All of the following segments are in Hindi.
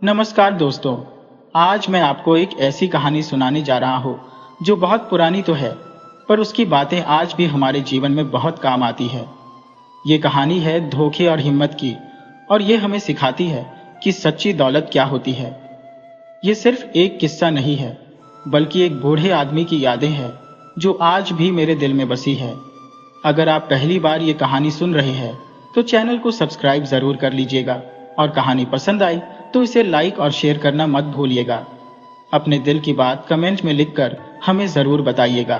नमस्कार दोस्तों। आज मैं आपको एक ऐसी कहानी सुनाने जा रहा हूँ जो बहुत पुरानी तो है, पर उसकी बातें आज भी हमारे जीवन में बहुत काम आती है। ये कहानी है धोखे और हिम्मत की, और ये हमें सिखाती है कि सच्ची दौलत क्या होती है। ये सिर्फ एक किस्सा नहीं है, बल्कि एक बूढ़े आदमी की यादें हैं जो आज भी मेरे दिल में बसी है। अगर आप पहली बार ये कहानी सुन रहे हैं तो चैनल को सब्सक्राइब जरूर कर लीजिएगा, और कहानी पसंद आई तो इसे लाइक और शेयर करना मत भूलिएगा। अपने दिल की बात कमेंट में लिखकर हमें जरूर बताइएगा।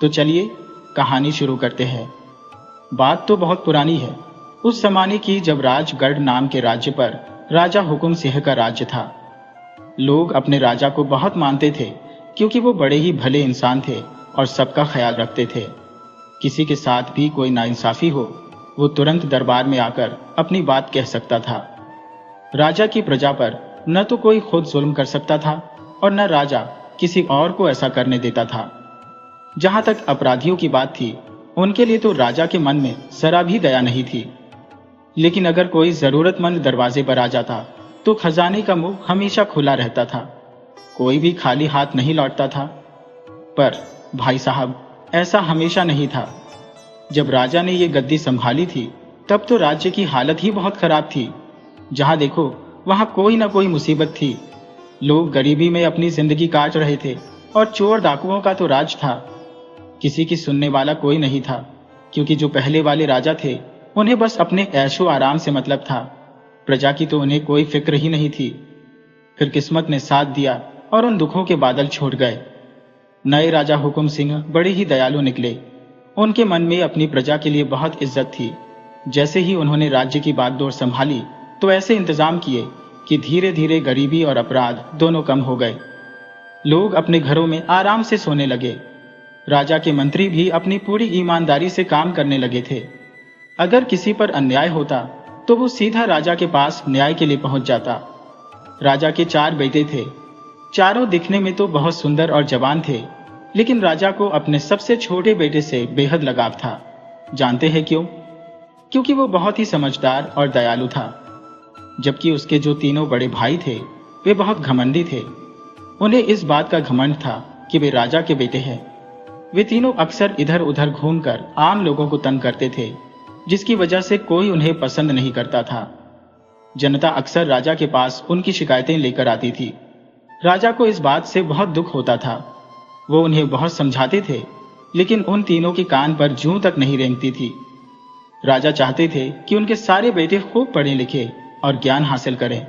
तो चलिए कहानी शुरू करते हैं। बात तो बहुत पुरानी है, उस जमाने की जब राजगढ़ नाम के राज्य पर राजा हुकुम सिंह का राज्य था। लोग अपने राजा को बहुत मानते थे, क्योंकि वो बड़े ही भले इंसान थे और सबका ख्याल रखते थे। किसी के साथ भी कोई नाइंसाफी हो, वो तुरंत दरबार में आकर अपनी बात कह सकता था। राजा की प्रजा पर न तो कोई खुद जुल्म कर सकता था और न राजा किसी और को ऐसा करने देता था। जहां तक अपराधियों की बात थी, उनके लिए तो राजा के मन में जरा भी दया नहीं थी। लेकिन अगर कोई जरूरतमंद दरवाजे पर आ जाता तो खजाने का मुंह हमेशा खुला रहता था, कोई भी खाली हाथ नहीं लौटता था। पर भाई साहब, ऐसा हमेशा नहीं था। जब राजा ने ये गद्दी संभाली थी, तब तो राज्य की हालत ही बहुत खराब थी। जहां देखो वहां कोई ना कोई मुसीबत थी। लोग गरीबी में अपनी जिंदगी काट रहे थे, और चोर डाकुओं का तो राज था। किसी की सुनने वाला कोई नहीं था, क्योंकि जो पहले वाले राजा थे उन्हें बस अपने ऐशो आराम से मतलब था। प्रजा की तो उन्हें कोई फिक्र ही नहीं थी। फिर किस्मत ने साथ दिया और उन दुखों के बादल छूट गए। नए राजा हुकुम सिंह बड़े ही दयालु निकले। उनके मन में अपनी प्रजा के लिए बहुत इज्जत थी। जैसे ही उन्होंने राज्य की बागडोर संभाली तो ऐसे इंतजाम किए कि धीरे धीरे गरीबी और अपराध दोनों कम हो गए। लोग अपने घरों में आराम से सोने लगे। राजा के मंत्री भी अपनी पूरी ईमानदारी से काम करने लगे थे। अगर किसी पर अन्याय होता तो वो सीधा राजा के पास न्याय के लिए पहुंच जाता। राजा के 4 बेटे थे। चारों दिखने में तो बहुत सुंदर और जवान थे, लेकिन राजा को अपने सबसे छोटे बेटे से बेहद लगाव था। जानते हैं क्यों? क्योंकि वो बहुत ही समझदार और दयालु था। जबकि उसके जो तीनों बड़े भाई थे वे बहुत घमंडी थे। उन्हें इस बात का घमंड था कि वे राजा के बेटे हैं। वे तीनों अक्सर इधर उधर घूमकर आम लोगों को तंग करते थे, जिसकी वजह से कोई उन्हें पसंद नहीं करता था। जनता अक्सर राजा के पास उनकी शिकायतें लेकर आती थी। राजा को इस बात से बहुत दुख होता था। वो उन्हें बहुत समझाते थे, लेकिन उन तीनों के कान पर जूं तक नहीं रेंगती थी। राजा चाहते थे कि उनके सारे बेटे खूब पढ़े लिखे और ज्ञान हासिल करें,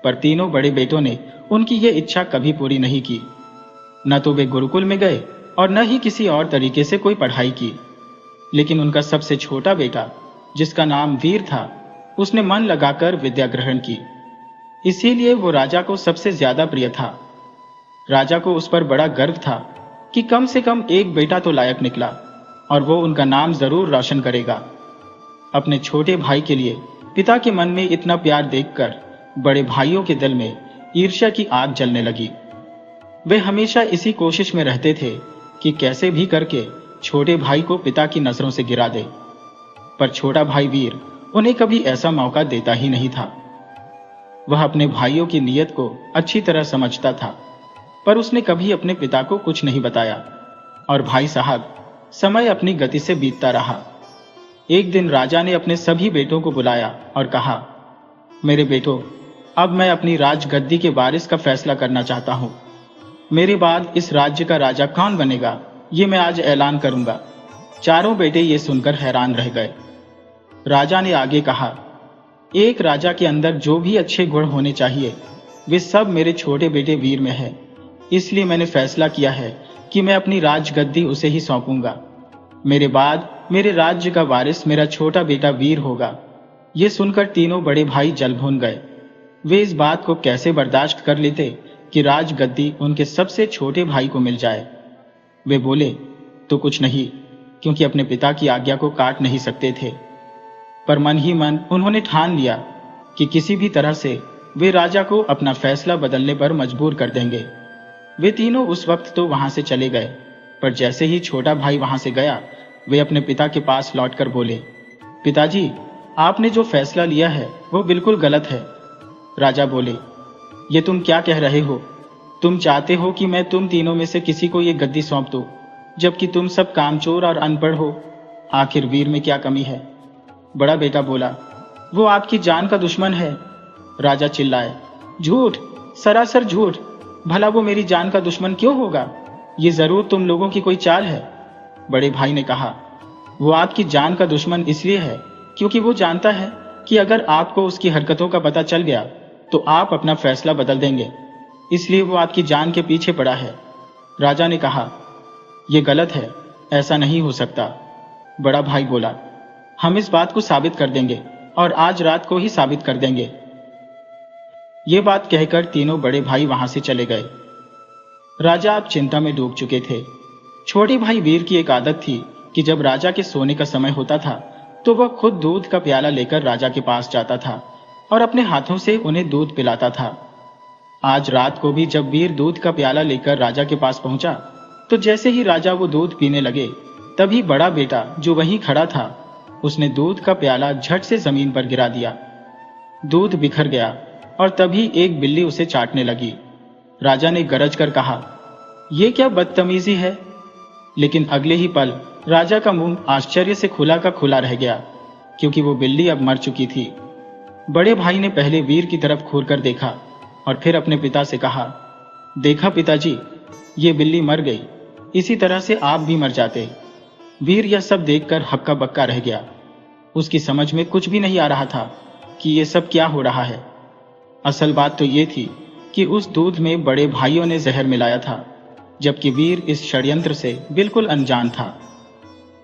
पर तीनों बड़े बेटों ने उनकी ये इच्छा कभी पूरी नहीं की। न तो वे गुरुकुल में गए और न ही किसी और तरीके से कोई पढ़ाई की। लेकिन उनका सबसे छोटा बेटा, जिसका नाम वीर था, उसने मन लगाकर विद्या ग्रहण की। इसीलिए वो राजा को सबसे ज्यादा प्रिय था। राजा को उस पर बड़ा गर्व था कि कम से कम एक बेटा तो लायक निकला, और वो उनका नाम जरूर रोशन करेगा। अपने छोटे भाई के लिए पिता के मन में इतना प्यार देखकर बड़े भाइयों के दिल में ईर्ष्या की आग जलने लगी। वे हमेशा इसी कोशिश में रहते थे कि कैसे भी करके छोटे भाई को पिता की नजरों से गिरा दे। पर छोटा भाई वीर उन्हें कभी ऐसा मौका देता ही नहीं था। वह अपने भाइयों की नीयत को अच्छी तरह समझता था, पर उसने कभी अपने पिता को कुछ नहीं बताया। और भाई साहब, समय अपनी गति से बीतता रहा। एक दिन राजा ने अपने सभी बेटों को बुलाया और कहा, मेरे बेटों, अब मैं अपनी राजगद्दी के वारिस का फैसला करना चाहता हूं। मेरे बाद इस राज्य का राजा कौन बनेगा, ये मैं आज ऐलान करूंगा। चारों बेटे ये सुनकर हैरान रह गए। राजा ने आगे कहा, एक राजा के अंदर जो भी अच्छे गुण होने चाहिए, वे सब मेरे छोटे बेटे वीर में है। इसलिए मैंने फैसला किया है कि मैं अपनी राजगद्दी उसे ही सौंपूंगा। मेरे बाद मेरे राज्य का वारिस मेरा छोटा बेटा वीर होगा। ये सुनकर तीनों बड़े भाई जल भून गए। वे इस बात को कैसे बर्दाश्त कर लेते कि राजगद्दी उनके सबसे छोटे भाई को मिल जाए। वे बोले तो कुछ नहीं, क्योंकि अपने पिता की आज्ञा को काट नहीं सकते थे। पर मन ही मन उन्होंने ठान लिया कि किसी भी तरह से वे राजा को अपना फैसला बदलने पर मजबूर कर देंगे। वे तीनों उस वक्त तो वहां से चले गए, पर जैसे ही छोटा भाई वहां से गया, वे अपने पिता के पास लौटकर बोले, पिताजी, आपने जो फैसला लिया है वो बिल्कुल गलत है। राजा बोले, ये तुम क्या कह रहे हो? तुम चाहते हो कि मैं तुम तीनों में से किसी को ये गद्दी सौंप दूं, जबकि तुम सब कामचोर और अनपढ़ हो। आखिर वीर में क्या कमी है? बड़ा बेटा बोला, वो आपकी जान का दुश्मन है। राजा चिल्लाए, झूठ, सरासर झूठ। भला वो मेरी जान का दुश्मन क्यों होगा? ये जरूर तुम लोगों की कोई चाल है। बड़े भाई ने कहा, वो आपकी जान का दुश्मन इसलिए है क्योंकि वो जानता है कि अगर आपको उसकी हरकतों का पता चल गया तो आप अपना फैसला बदल देंगे, इसलिए वो आपकी जान के पीछे पड़ा है। राजा ने कहा, यह गलत है, ऐसा नहीं हो सकता। बड़ा भाई बोला, हम इस बात को साबित कर देंगे और आज रात को ही साबित कर देंगे। ये बात कहकर तीनों बड़े भाई वहां से चले गए। राजा अब चिंता में डूब चुके थे। छोटे भाई वीर की एक आदत थी कि जब राजा के सोने का समय होता था तो वह खुद दूध का प्याला लेकर राजा के पास जाता था और अपने हाथों से उन्हें दूध पिलाता था। आज रात को भी जब वीर दूध का प्याला लेकर राजा के पास पहुंचा तो जैसे ही राजा वो दूध पीने लगे, तभी बड़ा बेटा जो वहीं खड़ा था, उसने दूध का प्याला झट से जमीन पर गिरा दिया। दूध बिखर गया और तभी एक बिल्ली उसे चाटने लगी। राजा ने गरज कर कहा, यह क्या बदतमीजी है? लेकिन अगले ही पल राजा का मुंह आश्चर्य से खुला का खुला रह गया, क्योंकि वो बिल्ली अब मर चुकी थी। बड़े भाई ने पहले वीर की तरफ घूरकर देखा और फिर अपने पिता से कहा, देखा पिताजी, ये बिल्ली मर गई, इसी तरह से आप भी मर जाते। वीर यह सब देखकर हक्का बक्का रह गया। उसकी समझ में कुछ भी नहीं आ रहा था कि ये सब क्या हो रहा है। असल बात तो ये थी कि उस दूध में बड़े भाइयों ने जहर मिलाया था, जबकि वीर इस षड्यंत्र से बिल्कुल अनजान था।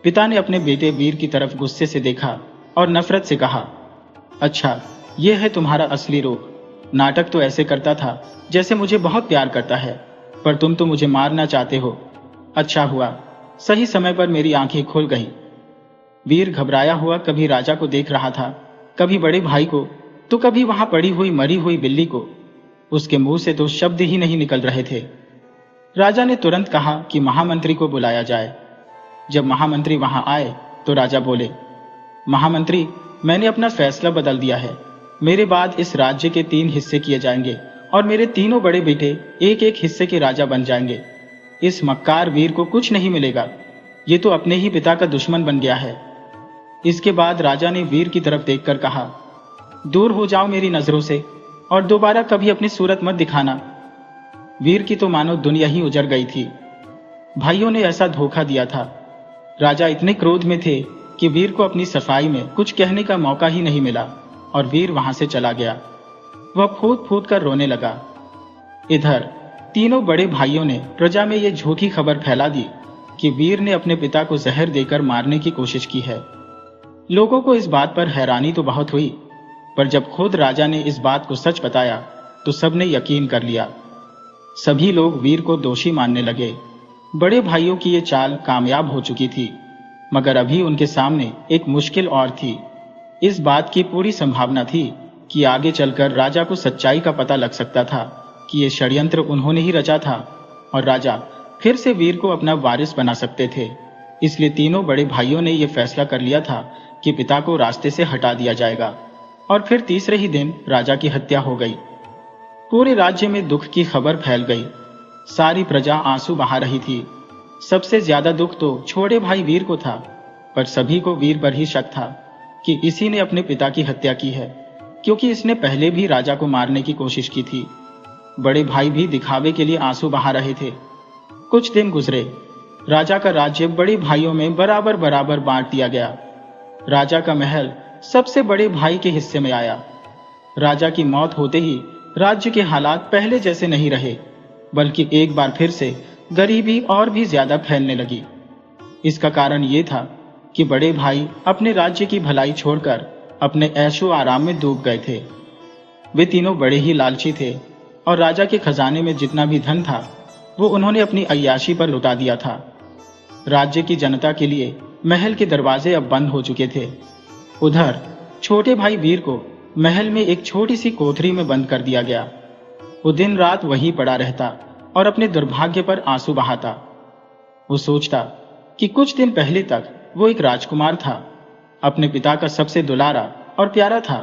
पिता ने अपने बेटे वीर की तरफ गुस्से से देखा और नफरत से कहा, अच्छा, यह है तुम्हारा असली रूप। नाटक तो ऐसे करता था जैसे मुझे बहुत प्यार करता है, पर तुम तो मुझे मारना चाहते हो। अच्छा हुआ, सही समय पर मेरी आंखें खुल गईं। वीर घबराया हुआ कभी राजा को देख रहा था, कभी बड़े भाई को, तो कभी वहां पड़ी हुई मरी हुई बिल्ली को। उसके मुंह से तो शब्द ही नहीं निकल रहे थे। राजा ने तुरंत कहा कि महामंत्री को बुलाया जाए। जब महामंत्री वहां आए तो राजा बोले, महामंत्री, मैंने अपना फैसला बदल दिया है। मेरे बाद इस राज्य के 3 हिस्से किए जाएंगे और मेरे तीनों बड़े बेटे एक एक हिस्से के राजा बन जाएंगे। इस मक्कार वीर को कुछ नहीं मिलेगा, ये तो अपने ही पिता का दुश्मन बन गया है। इसके बाद राजा ने वीर की तरफ देखकर कहा, दूर हो जाओ मेरी नजरों से और दोबारा कभी अपनी सूरत मत दिखाना। वीर की तो मानो दुनिया ही उजड़ गई थी। भाइयों ने ऐसा धोखा दिया था। राजा इतने क्रोध में थे कि वीर को अपनी सफाई में कुछ कहने का मौका ही नहीं मिला और वीर वहां से चला गया। वह फूट फूट कर रोने लगा। इधर तीनों बड़े भाइयों ने प्रजा में यह झूठी खबर फैला दी कि वीर ने अपने पिता को जहर देकर मारने की कोशिश की है। लोगों को इस बात पर हैरानी तो बहुत हुई, पर जब खुद राजा ने इस बात को सच बताया तो सबने यकीन कर लिया। सभी लोग वीर को दोषी मानने लगे। बड़े भाइयों की ये चाल कामयाब हो चुकी थी, मगर अभी उनके सामने एक मुश्किल और थी। इस बात की पूरी संभावना थी कि आगे चलकर राजा को सच्चाई का पता लग सकता था कि ये षड्यंत्र उन्होंने ही रचा था और राजा फिर से वीर को अपना वारिस बना सकते थे। इसलिए तीनों बड़े भाइयों ने यह फैसला कर लिया था कि पिता को रास्ते से हटा दिया जाएगा और फिर तीसरे ही दिन राजा की हत्या हो गई। पूरे राज्य में दुख की खबर फैल गई। सारी प्रजा आंसू बहा रही थी। सबसे ज्यादा दुख तो छोटे भाई वीर को था, पर सभी को वीर पर ही शक था कि इसी ने अपने पिता की हत्या की है, क्योंकि इसने पहले भी राजा को मारने की कोशिश की थी। बड़े भाई भी दिखावे के लिए आंसू बहा रहे थे। कुछ दिन गुजरे। राजा का राज्य बड़े भाइयों में बराबर बराबर बांट दिया गया। राजा का महल सबसे बड़े भाई के हिस्से में आया। राजा की मौत होते ही राज्य के हालात पहले जैसे नहीं रहे, बल्कि एक बार फिर से गरीबी और भी ज्यादा फैलने लगी। इसका कारण ये था कि बड़े भाई अपने राज्य की भलाई छोड़कर अपने ऐशो आराम में डूब गए थे। वे तीनों बड़े ही लालची थे और राजा के खजाने में जितना भी धन था वो उन्होंने अपनी अय्याशी पर लुटा दिया था। राज्य की जनता के लिए महल के दरवाजे अब बंद हो चुके थे। उधर छोटे भाई वीर को महल में एक छोटी सी कोठरी में बंद कर दिया गया। वो दिन रात वहीं पड़ा रहता और अपने दुर्भाग्य पर आंसू बहाता। वो सोचता कि कुछ दिन पहले तक वो एक राजकुमार था, अपने पिता का सबसे दुलारा और प्यारा था,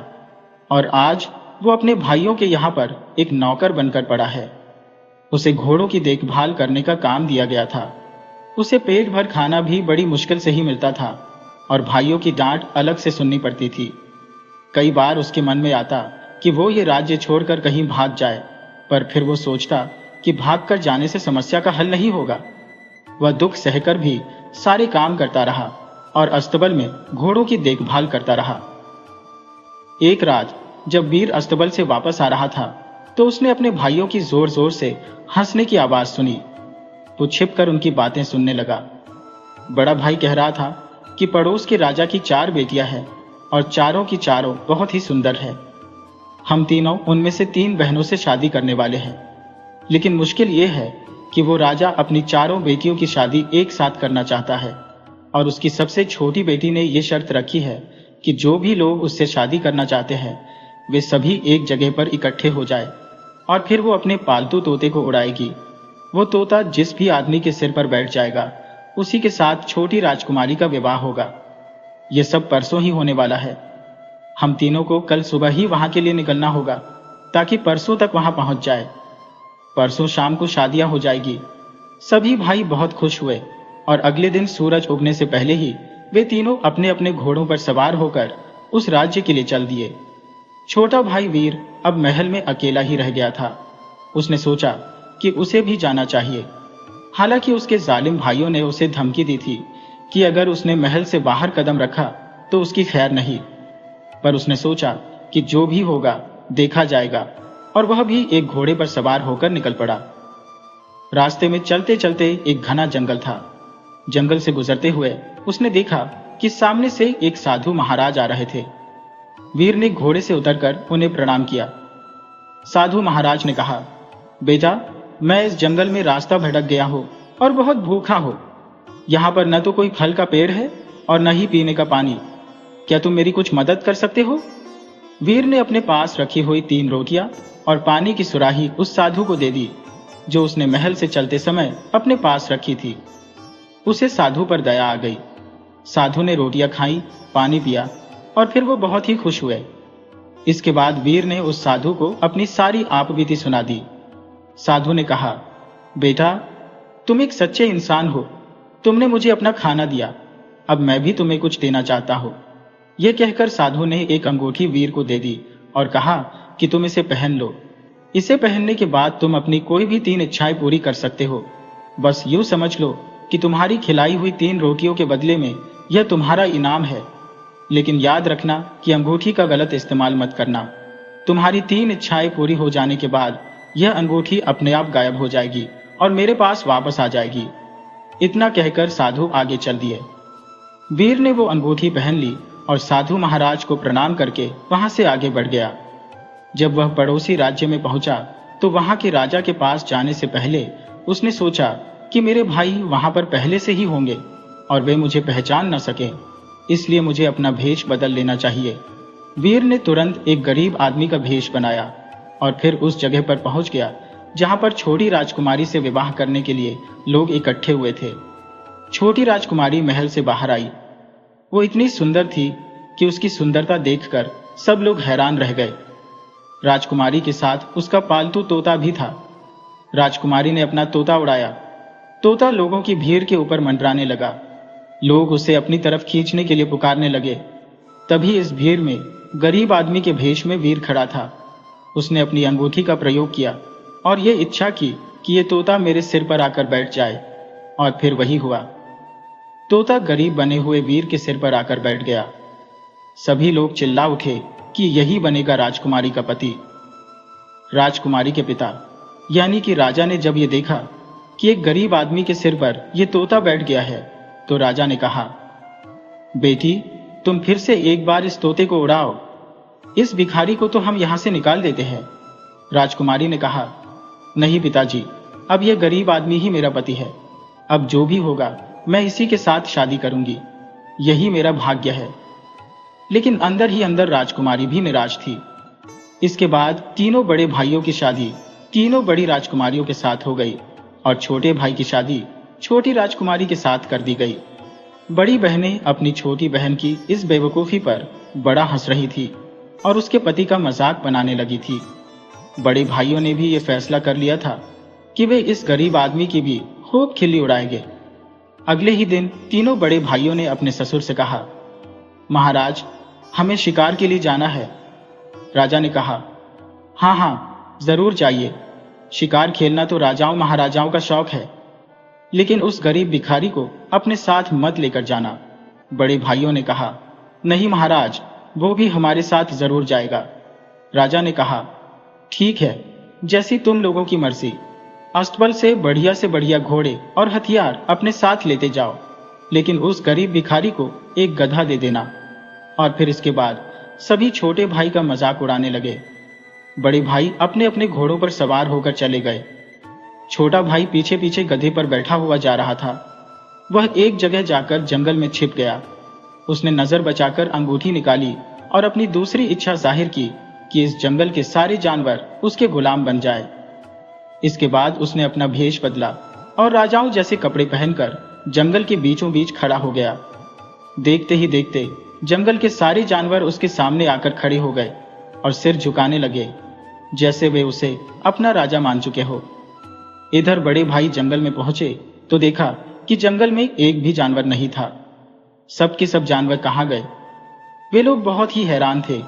और आज वो अपने भाइयों के यहाँ पर एक नौकर बनकर पड़ा है। उसे घोड़ों की देखभाल करने का काम दिया गया था। उसे पेट भर खाना भी बड़ी मुश्किल से ही मिलता था और भाइयों की डांट अलग से सुननी पड़ती थी। कई बार उसके मन में आता कि वो ये राज्य छोड़कर कहीं भाग जाए, पर फिर वो सोचता कि भागकर जाने से समस्या का हल नहीं होगा। वह दुख सहकर भी सारे काम करता रहा और अस्तबल में घोड़ों की देखभाल करता रहा। एक रात जब वीर अस्तबल से वापस आ रहा था तो उसने अपने भाइयों की जोर जोर से हंसने की आवाज सुनी। वो छिपकर उनकी बातें सुनने लगा। बड़ा भाई कह रहा था कि पड़ोस के राजा की 4 बेटियां हैं और चारों की चारों बहुत ही सुंदर है। हम तीनों उनमें से 3 बहनों से शादी करने वाले हैं, लेकिन मुश्किल ये है कि वो राजा अपनी चारों बेटियों की शादी एक साथ करना चाहता है और उसकी सबसे छोटी बेटी ने ये शर्त रखी है कि जो भी लोग उससे शादी करना चाहते हैं वे सभी एक जगह पर इकट्ठे हो जाए और फिर वो अपने पालतू तोते को उड़ाएगी। वो तोता जिस भी आदमी के सिर पर बैठ जाएगा उसी के साथ छोटी राजकुमारी का विवाह होगा। ये सब परसों ही होने वाला है। हम तीनों को कल सुबह ही वहां के लिए निकलना होगा ताकि परसों तक वहां पहुंच जाए। परसों शाम को शादियां हो जाएगी। सभी भाई बहुत खुश हुए और अगले दिन सूरज उगने से पहले ही वे तीनों अपने अपने घोड़ों पर सवार होकर उस राज्य के लिए चल दिए। छोटा भाई वीर अब महल में अकेला ही रह गया था। उसने सोचा कि उसे भी जाना चाहिए। हालांकि उसके जालिम भाइयों ने उसे धमकी दी थी कि अगर उसने महल से बाहर कदम रखा तो उसकी खैर नहीं, पर उसने सोचा कि जो भी होगा देखा जाएगा और वह भी एक घोड़े पर सवार होकर निकल पड़ा। रास्ते में चलते चलते एक घना जंगल था। जंगल से गुजरते हुए उसने देखा कि सामने से एक साधु महाराज आ रहे थे। वीर ने घोड़े से उतरकर उन्हें प्रणाम किया। साधु महाराज ने कहा, बेटा, मैं इस जंगल में रास्ता भटक गया हूं और बहुत भूखा हूं। यहाँ पर न तो कोई फल का पेड़ है और न ही पीने का पानी। क्या तुम मेरी कुछ मदद कर सकते हो? वीर ने अपने पास रखी हुई 3 रोटियां और पानी की सुराही उस साधु को दे दी जो उसने महल से चलते समय अपने पास रखी थी। उसे साधु पर दया आ गई। साधु ने रोटियां खाई, पानी पिया और फिर वो बहुत ही खुश हुए। इसके बाद वीर ने उस साधु को अपनी सारी आपबीती सुना दी। साधु ने कहा, बेटा, तुम एक सच्चे इंसान हो। तुमने मुझे अपना खाना दिया, अब मैं भी तुम्हें कुछ देना चाहता हूं। यह कहकर साधु ने एक अंगूठी वीर को दे दी और कहा कि तुम इसे पहन लो। इसे पहनने के बाद तुम अपनी कोई भी 3 इच्छाएं पूरी कर सकते हो। बस यूं समझ लो कि तुम्हारी खिलाई हुई 3 रोटियों के बदले में यह तुम्हारा इनाम है। लेकिन याद रखना कि अंगूठी का गलत इस्तेमाल मत करना। तुम्हारी 3 इच्छाएं पूरी हो जाने के बाद यह अंगूठी अपने आप गायब हो जाएगी और मेरे पास वापस आ जाएगी। इतना कहकर साधु आगे चल दिए। वीर ने वो अंगूठी पहन ली और साधु महाराज को प्रणाम करके वहां से आगे बढ़ गया। जब वह पड़ोसी राज्य में पहुंचा तो वहां के राजा के पास जाने से पहले उसने सोचा कि मेरे भाई वहां पर पहले से ही होंगे और वे मुझे पहचान न सके, इसलिए मुझे अपना भेष बदल लेना चाहिए। वीर ने तुरंत एक गरीब आदमी का भेष बनाया और फिर उस जगह पर पहुंच गया जहां पर छोटी राजकुमारी से विवाह करने के लिए लोग इकट्ठे हुए थे। छोटी राजकुमारी महल से बाहर आई। वो इतनी सुंदर थी कि उसकी सुंदरता देखकर सब लोग हैरान रह गए। राजकुमारी के साथ उसका पालतू तोता भी था। राजकुमारी ने अपना तोता उड़ाया। तोता लोगों की भीड़ के ऊपर मंडराने लगा। लोग उसे अपनी तरफ खींचने के लिए पुकारने लगे। तभी इस भीड़ में गरीब आदमी के भेष में वीर खड़ा था। उसने अपनी अंगूठी का प्रयोग किया और ये इच्छा की कि ये तोता मेरे सिर पर आकर बैठ जाए, और फिर वही हुआ। तोता गरीब बने हुए वीर के सिर पर आकर बैठ गया। सभी लोग चिल्ला उठे कि यही बनेगा राजकुमारी का पति। राजकुमारी के पिता यानी कि राजा ने जब ये देखा कि एक गरीब आदमी के सिर पर यह तोता बैठ गया है तो राजा ने कहा, बेटी, तुम फिर से एक बार इस तोते को उड़ाओ। इस भिखारी को तो हम यहां से निकाल देते हैं। राजकुमारी ने कहा, नहीं पिताजी, अब यह गरीब आदमी ही मेरा पति है। अब जो भी होगा मैं इसी के साथ शादी करूंगी। यही मेरा भाग्य है। लेकिन अंदर ही अंदर राजकुमारी भी निराश थी। इसके बाद तीनों बड़े भाइयों की शादी तीनों बड़ी राजकुमारियों के साथ हो गई और छोटे भाई की शादी छोटी राजकुमारी के साथ कर दी गई। बड़ी बहनें अपनी छोटी बहन की इस बेवकूफी पर बड़ा हंस रही थी। और उसके पति का मजाक बनाने लगी थी। बड़े भाइयों ने भी ये फैसला कर लिया था कि वे इस गरीब आदमी की भी खूब खिल्ली उड़ाएंगे। अगले ही दिन तीनों बड़े भाइयों ने अपने ससुर से कहा, महाराज, हमें शिकार के लिए जाना है। राजा ने कहा, हाँ हाँ, जरूर जाइए। शिकार खेलना तो राजाओं महाराजाओं का शौक है, लेकिन उस गरीब भिखारी को अपने साथ मत लेकर जाना। बड़े भाइयों ने कहा, नहीं महाराज, वो भी हमारे साथ जरूर जाएगा। राजा ने कहा, ठीक है, जैसी तुम लोगों की मर्जी। अस्तबल से बढ़िया घोड़े और हथियार अपने साथ लेते जाओ, लेकिन उस गरीब भिखारी को एक गधा दे देना। और फिर इसके बाद सभी छोटे भाई का मजाक उड़ाने लगे। बड़े भाई अपने अपने घोड़ों पर सवार होकर चले गए। छोटा भाई पीछे पीछे गधे पर बैठा हुआ जा रहा था। वह एक जगह जाकर जंगल में छिप गया। उसने नजर बचाकर अंगूठी निकाली और अपनी दूसरी इच्छा जाहिर की कि इस जंगल के सारे जानवर उसके गुलाम बन जाए। इसके बाद उसने अपना भेष बदला और राजाओं जैसे कपड़े पहनकर जंगल के बीचों बीच खड़ा हो गया। देखते ही देखते जंगल के सारे जानवर उसके सामने आकर खड़े हो गए और सिर झुकाने लगे, जैसे वे उसे अपना राजा मान चुके हो। इधर बड़े भाई जंगल में पहुंचे तो देखा कि जंगल में एक भी जानवर नहीं था। सब के सब जानवर कहाँ गए? वे लोग बहुत ही हैरान थे।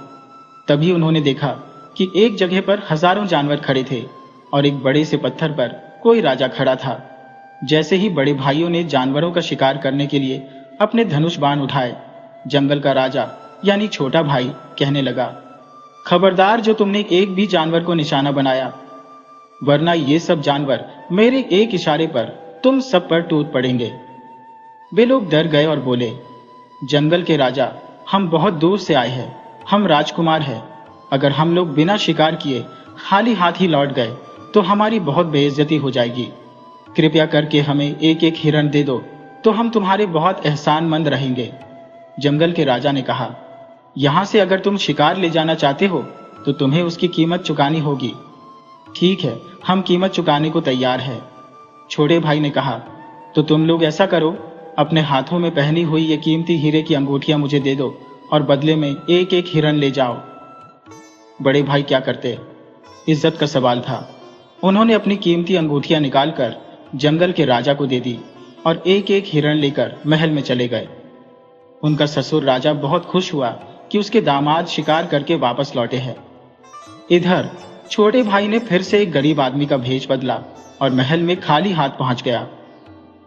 तभी उन्होंने देखा कि एक जगह पर हजारों जानवर खड़े थे और एक बड़े से पत्थर पर कोई राजा खड़ा था। जैसे ही बड़े भाइयों ने जानवरों का शिकार करने के लिए अपने धनुष बाण उठाए, जंगल का राजा यानी छोटा भाई कहने लगा, खबरदार, जो तुमने एक भी जानवर को निशाना बनाया, वरना ये सब जानवर मेरे एक इशारे पर तुम सब पर टूट पड़ेंगे। वे लोग डर गए और बोले, जंगल के राजा, हम बहुत दूर से आए हैं, हम राजकुमार हैं। अगर हम लोग बिना शिकार किए खाली हाथ ही लौट गए तो हमारी बहुत बेइज्जती हो जाएगी। कृपया करके हमें एक एक हिरण दे दो तो हम तुम्हारे बहुत एहसानमंद रहेंगे। जंगल के राजा ने कहा, यहां से अगर तुम शिकार ले जाना चाहते हो तो तुम्हें उसकी कीमत चुकानी होगी। ठीक है, हम कीमत चुकाने को तैयार है। छोटे भाई ने कहा, तो तुम लोग ऐसा करो, अपने हाथों में पहनी हुई ये कीमती हीरे की अंगूठियां मुझे दे दो और बदले में एक एक हिरण ले जाओ। बड़े भाई क्या करते? इज्जत का सवाल था। उन्होंने अपनी कीमती अंगूठियां निकालकर जंगल के राजा को दे दी और एक एक हिरण लेकर महल में चले गए। उनका ससुर राजा बहुत खुश हुआ कि उसके दामाद शिकार करके वापस लौटे हैं। इधर छोटे भाई ने फिर से एक गरीब आदमी का भेष बदला और महल में खाली हाथ पहुंच गया।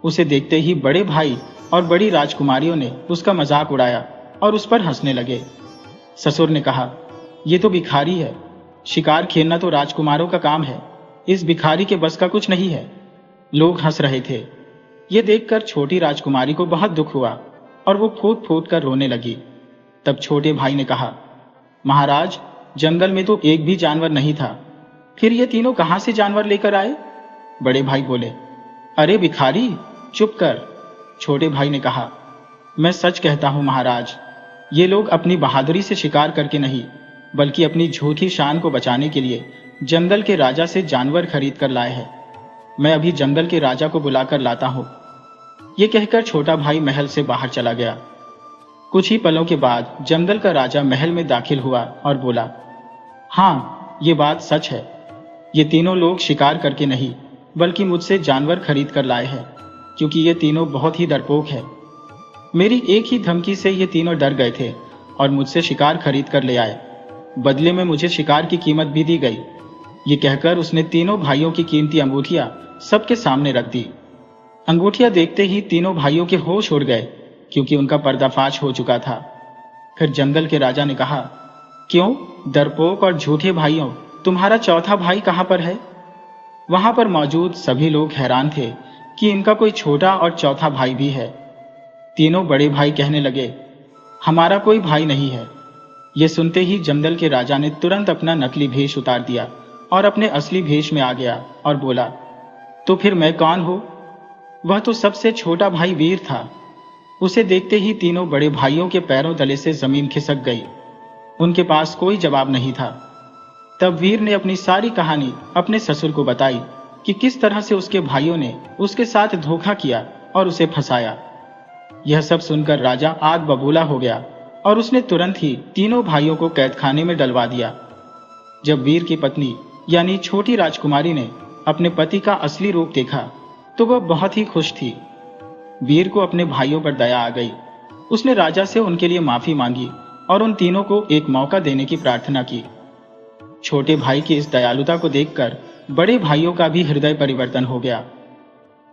उसे देखते ही बड़े भाई और बड़ी राजकुमारियों ने उसका मजाक उड़ाया और उस पर हंसने लगे। ससुर ने कहा, ये तो भिखारी है, शिकार खेलना तो राजकुमारों का काम है, इस भिखारी के बस का कुछ नहीं है। लोग हंस रहे थे। ये देखकर छोटी राजकुमारी को बहुत दुख हुआ और वो फूट फूट कर रोने लगी। तब छोटे भाई ने कहा, महाराज, जंगल में तो एक भी जानवर नहीं था, फिर ये तीनों कहां से जानवर लेकर आए? बड़े भाई बोले, अरे भिखारी, चुप कर। छोटे भाई ने कहा, मैं सच कहता हूं महाराज, ये लोग अपनी बहादुरी से शिकार करके नहीं, बल्कि अपनी झूठी शान को बचाने के लिए जंगल के राजा से जानवर खरीद कर लाए हैं। मैं अभी जंगल के राजा को बुलाकर लाता हूं। ये कहकर छोटा भाई महल से बाहर चला गया। कुछ ही पलों के बाद जंगल का राजा महल में दाखिल हुआ और बोला, हाँ, ये बात सच है, ये तीनों लोग शिकार करके नहीं बल्कि मुझसे जानवर खरीद कर लाए हैं, क्योंकि ये तीनों बहुत ही डरपोक हैं। मेरी एक ही धमकी से ये तीनों डर गए थे और मुझसे शिकार खरीद कर ले आए। बदले में मुझे शिकार की कीमत भी दी गई। ये कहकर उसने तीनों भाइयों की कीमती अंगूठियां सबके सामने रख दी। अंगूठियां देखते ही तीनों भाइयों के होश उड़ गए, क्योंकि उनका पर्दाफाश हो चुका था। फिर जंगल के राजा ने कहा, क्यों डरपोक और झूठे भाइयों, तुम्हारा चौथा भाई कहां पर है? वहां पर मौजूद सभी लोग हैरान थे कि इनका कोई छोटा और चौथा भाई भी है। तीनों बड़े भाई कहने लगे, हमारा कोई भाई नहीं है। यह सुनते ही जंगल के राजा ने तुरंत अपना नकली भेष उतार दिया और अपने असली भेष में आ गया और बोला, तो फिर मैं कौन हूं? वह तो सबसे छोटा भाई वीर था। उसे देखते ही तीनों बड़े भाइयों के पैरों तले से जमीन खिसक गई। उनके पास कोई जवाब नहीं था। तब वीर ने अपनी सारी कहानी अपने ससुर को बताई कि किस तरह से उसके भाइयों ने उसके साथ धोखा किया और उसे फंसाया। यह सब सुनकर राजा आग बबूला हो गया और उसने तुरंत ही तीनों भाइयों को कैदखाने में डलवा दिया। जब वीर की पत्नी यानी छोटी राजकुमारी ने अपने पति का असली रूप देखा तो वह बहुत ही खुश थी। वीर को अपने भाइयों पर दया आ गई। उसने राजा से उनके लिए माफी मांगी और उन तीनों को एक मौका देने की प्रार्थना की। छोटे भाई की इस दयालुता को देखकर बड़े भाइयों का भी हृदय परिवर्तन हो गया।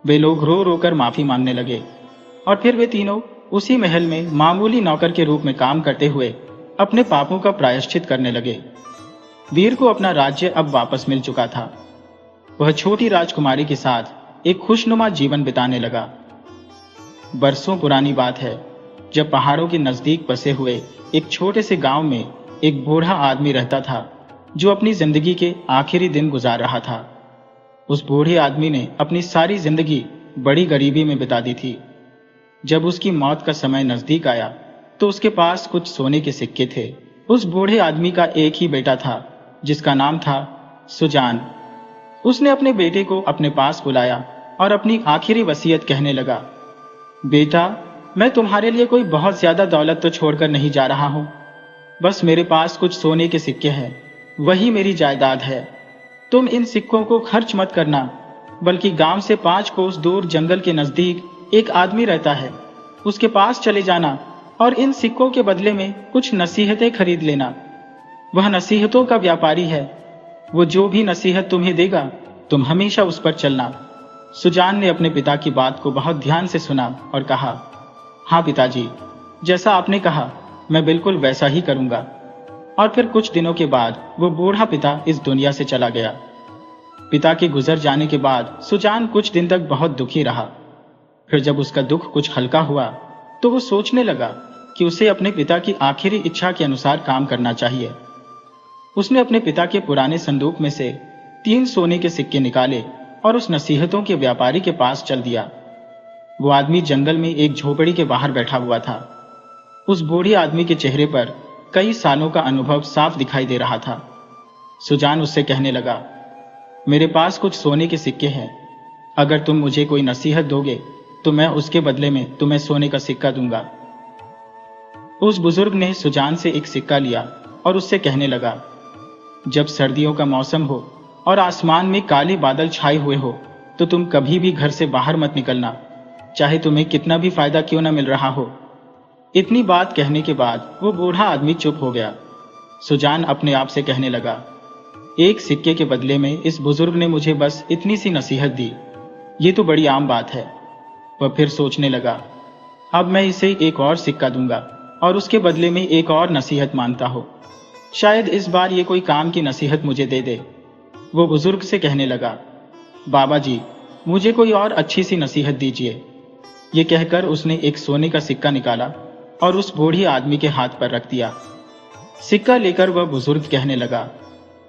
वे लोग रो रो कर माफी मांगने लगे और फिर वे तीनों उसी महल में मामूली नौकर के रूप में काम करते हुए अपने पापों का प्रायश्चित करने लगे। वीर को अपना राज्य अब वापस मिल चुका था। वह छोटी राजकुमारी के साथ एक खुशनुमा जीवन बिताने लगा। बरसों पुरानी बात है, जब पहाड़ों के नजदीक बसे हुए एक छोटे से गांव में एक बूढ़ा आदमी रहता था जो अपनी जिंदगी के आखिरी दिन गुजार रहा था। उस बूढ़े आदमी ने अपनी सारी जिंदगी बड़ी गरीबी में बिता दी थी। जब उसकी मौत का समय नजदीक आया तो उसके पास कुछ सोने के सिक्के थे। उस बूढ़े आदमी का एक ही बेटा था जिसका नाम था सुजान। उसने अपने बेटे को अपने पास बुलाया और अपनी आखिरी वसीयत कहने लगा, बेटा, मैं तुम्हारे लिए कोई बहुत ज्यादा दौलत तो छोड़कर नहीं जा रहा हूं। बस मेरे पास कुछ सोने के सिक्के हैं, वही मेरी जायदाद है। तुम इन सिक्कों को खर्च मत करना, बल्कि गांव से 5 कोस दूर जंगल के नजदीक एक आदमी रहता है, उसके पास चले जाना और इन सिक्कों के बदले में कुछ नसीहतें खरीद लेना। वह नसीहतों का व्यापारी है। वो जो भी नसीहत तुम्हें देगा तुम हमेशा उस पर चलना। सुजान ने अपने पिता की बात को बहुत ध्यान से सुना और कहा, हाँ पिताजी, जैसा आपने कहा मैं बिल्कुल वैसा ही करूंगा। और फिर कुछ दिनों के बाद वो बूढ़ा पिता इस दुनिया से चला गया। पिता के गुजर जाने के बाद सुजान कुछ दिन तक बहुत दुखी रहा। फिर जब उसका दुख कुछ हल्का हुआ तो वो सोचने लगा कि उसे अपने पिता की आखिरी इच्छा के अनुसार काम करना चाहिए। उसने अपने पिता के पुराने संदूक में से 3 सोने के सिक्के निकाले और उस नसीहतों के व्यापारी के पास चल दिया। वो आदमी जंगल में एक झोपड़ी के बाहर बैठा हुआ था। उस बूढ़े आदमी के चेहरे पर कई सालों का अनुभव साफ दिखाई दे रहा था। सुजान उससे कहने लगा, मेरे पास कुछ सोने के सिक्के हैं। अगर तुम मुझे कोई नसीहत दोगे तो मैं उसके बदले में तुम्हें सोने का सिक्का दूंगा। उस बुजुर्ग ने सुजान से एक सिक्का लिया और उससे कहने लगा, जब सर्दियों का मौसम हो और आसमान में काले बादल छाए हुए हो तो तुम कभी भी घर से बाहर मत निकलना, चाहे तुम्हें कितना भी फायदा क्यों न मिल रहा हो। इतनी बात कहने के बाद वो बूढ़ा आदमी चुप हो गया। सुजान अपने आप से कहने लगा, एक सिक्के के बदले में इस बुजुर्ग ने मुझे बस इतनी सी नसीहत दी, ये तो बड़ी आम बात है। वह फिर सोचने लगा, अब मैं इसे एक और सिक्का दूंगा और उसके बदले में एक और नसीहत मांगता हो। शायद इस बार ये कोई काम की नसीहत मुझे दे दे। वो बुजुर्ग से कहने लगा, बाबा जी, मुझे कोई और अच्छी सी नसीहत दीजिए। ये कहकर उसने एक सोने का सिक्का निकाला और उस बूढ़े आदमी के हाथ पर रख दिया। सिक्का लेकर वह बुजुर्ग कहने लगा,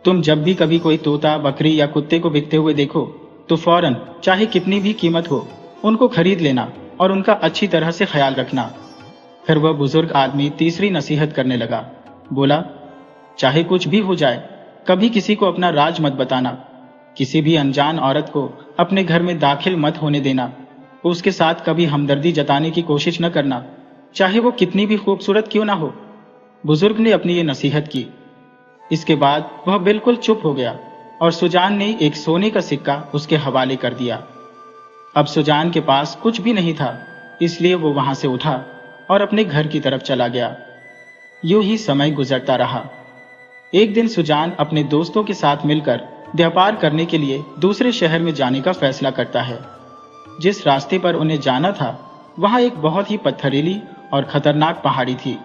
तुम जब भी कभी कोई तोता, बकरी या कुत्ते को बिकते हुए देखो तो फौरन, चाहे कितनी भी कीमत हो, उनको खरीद लेना और उनका अच्छी तरह से ख्याल रखना। फिर वह बुजुर्ग आदमी तीसरी नसीहत करने लगा। बोला, चाहे कुछ भी हो जाए, कभी किसी को अपना राज मत बताना। किसी भी अनजान औरत को अपने घर में दाखिल मत होने देना। उसके साथ कभी हमदर्दी जताने की कोशिश न करना, चाहे वो कितनी भी खूबसूरत क्यों ना हो। बुजुर्ग ने अपनी ये नसीहत की। इसके बाद वह बिल्कुल चुप हो गया और सुजान ने एक सोने का सिक्का उसके हवाले कर दिया। अब सुजान के पास कुछ भी नहीं था, इसलिए वो वहां से उठा और अपने घर की तरफ चला गया। यूं ही समय गुजरता रहा। एक दिन सुजान अपने दोस्तों के साथ मिलकर व्यापार करने के लिए दूसरे शहर में जाने का फैसला करता है। जिस रास्ते पर उन्हें जाना था वहां एक बहुत ही पत्थरीली और खतरनाक पहाड़ी थी।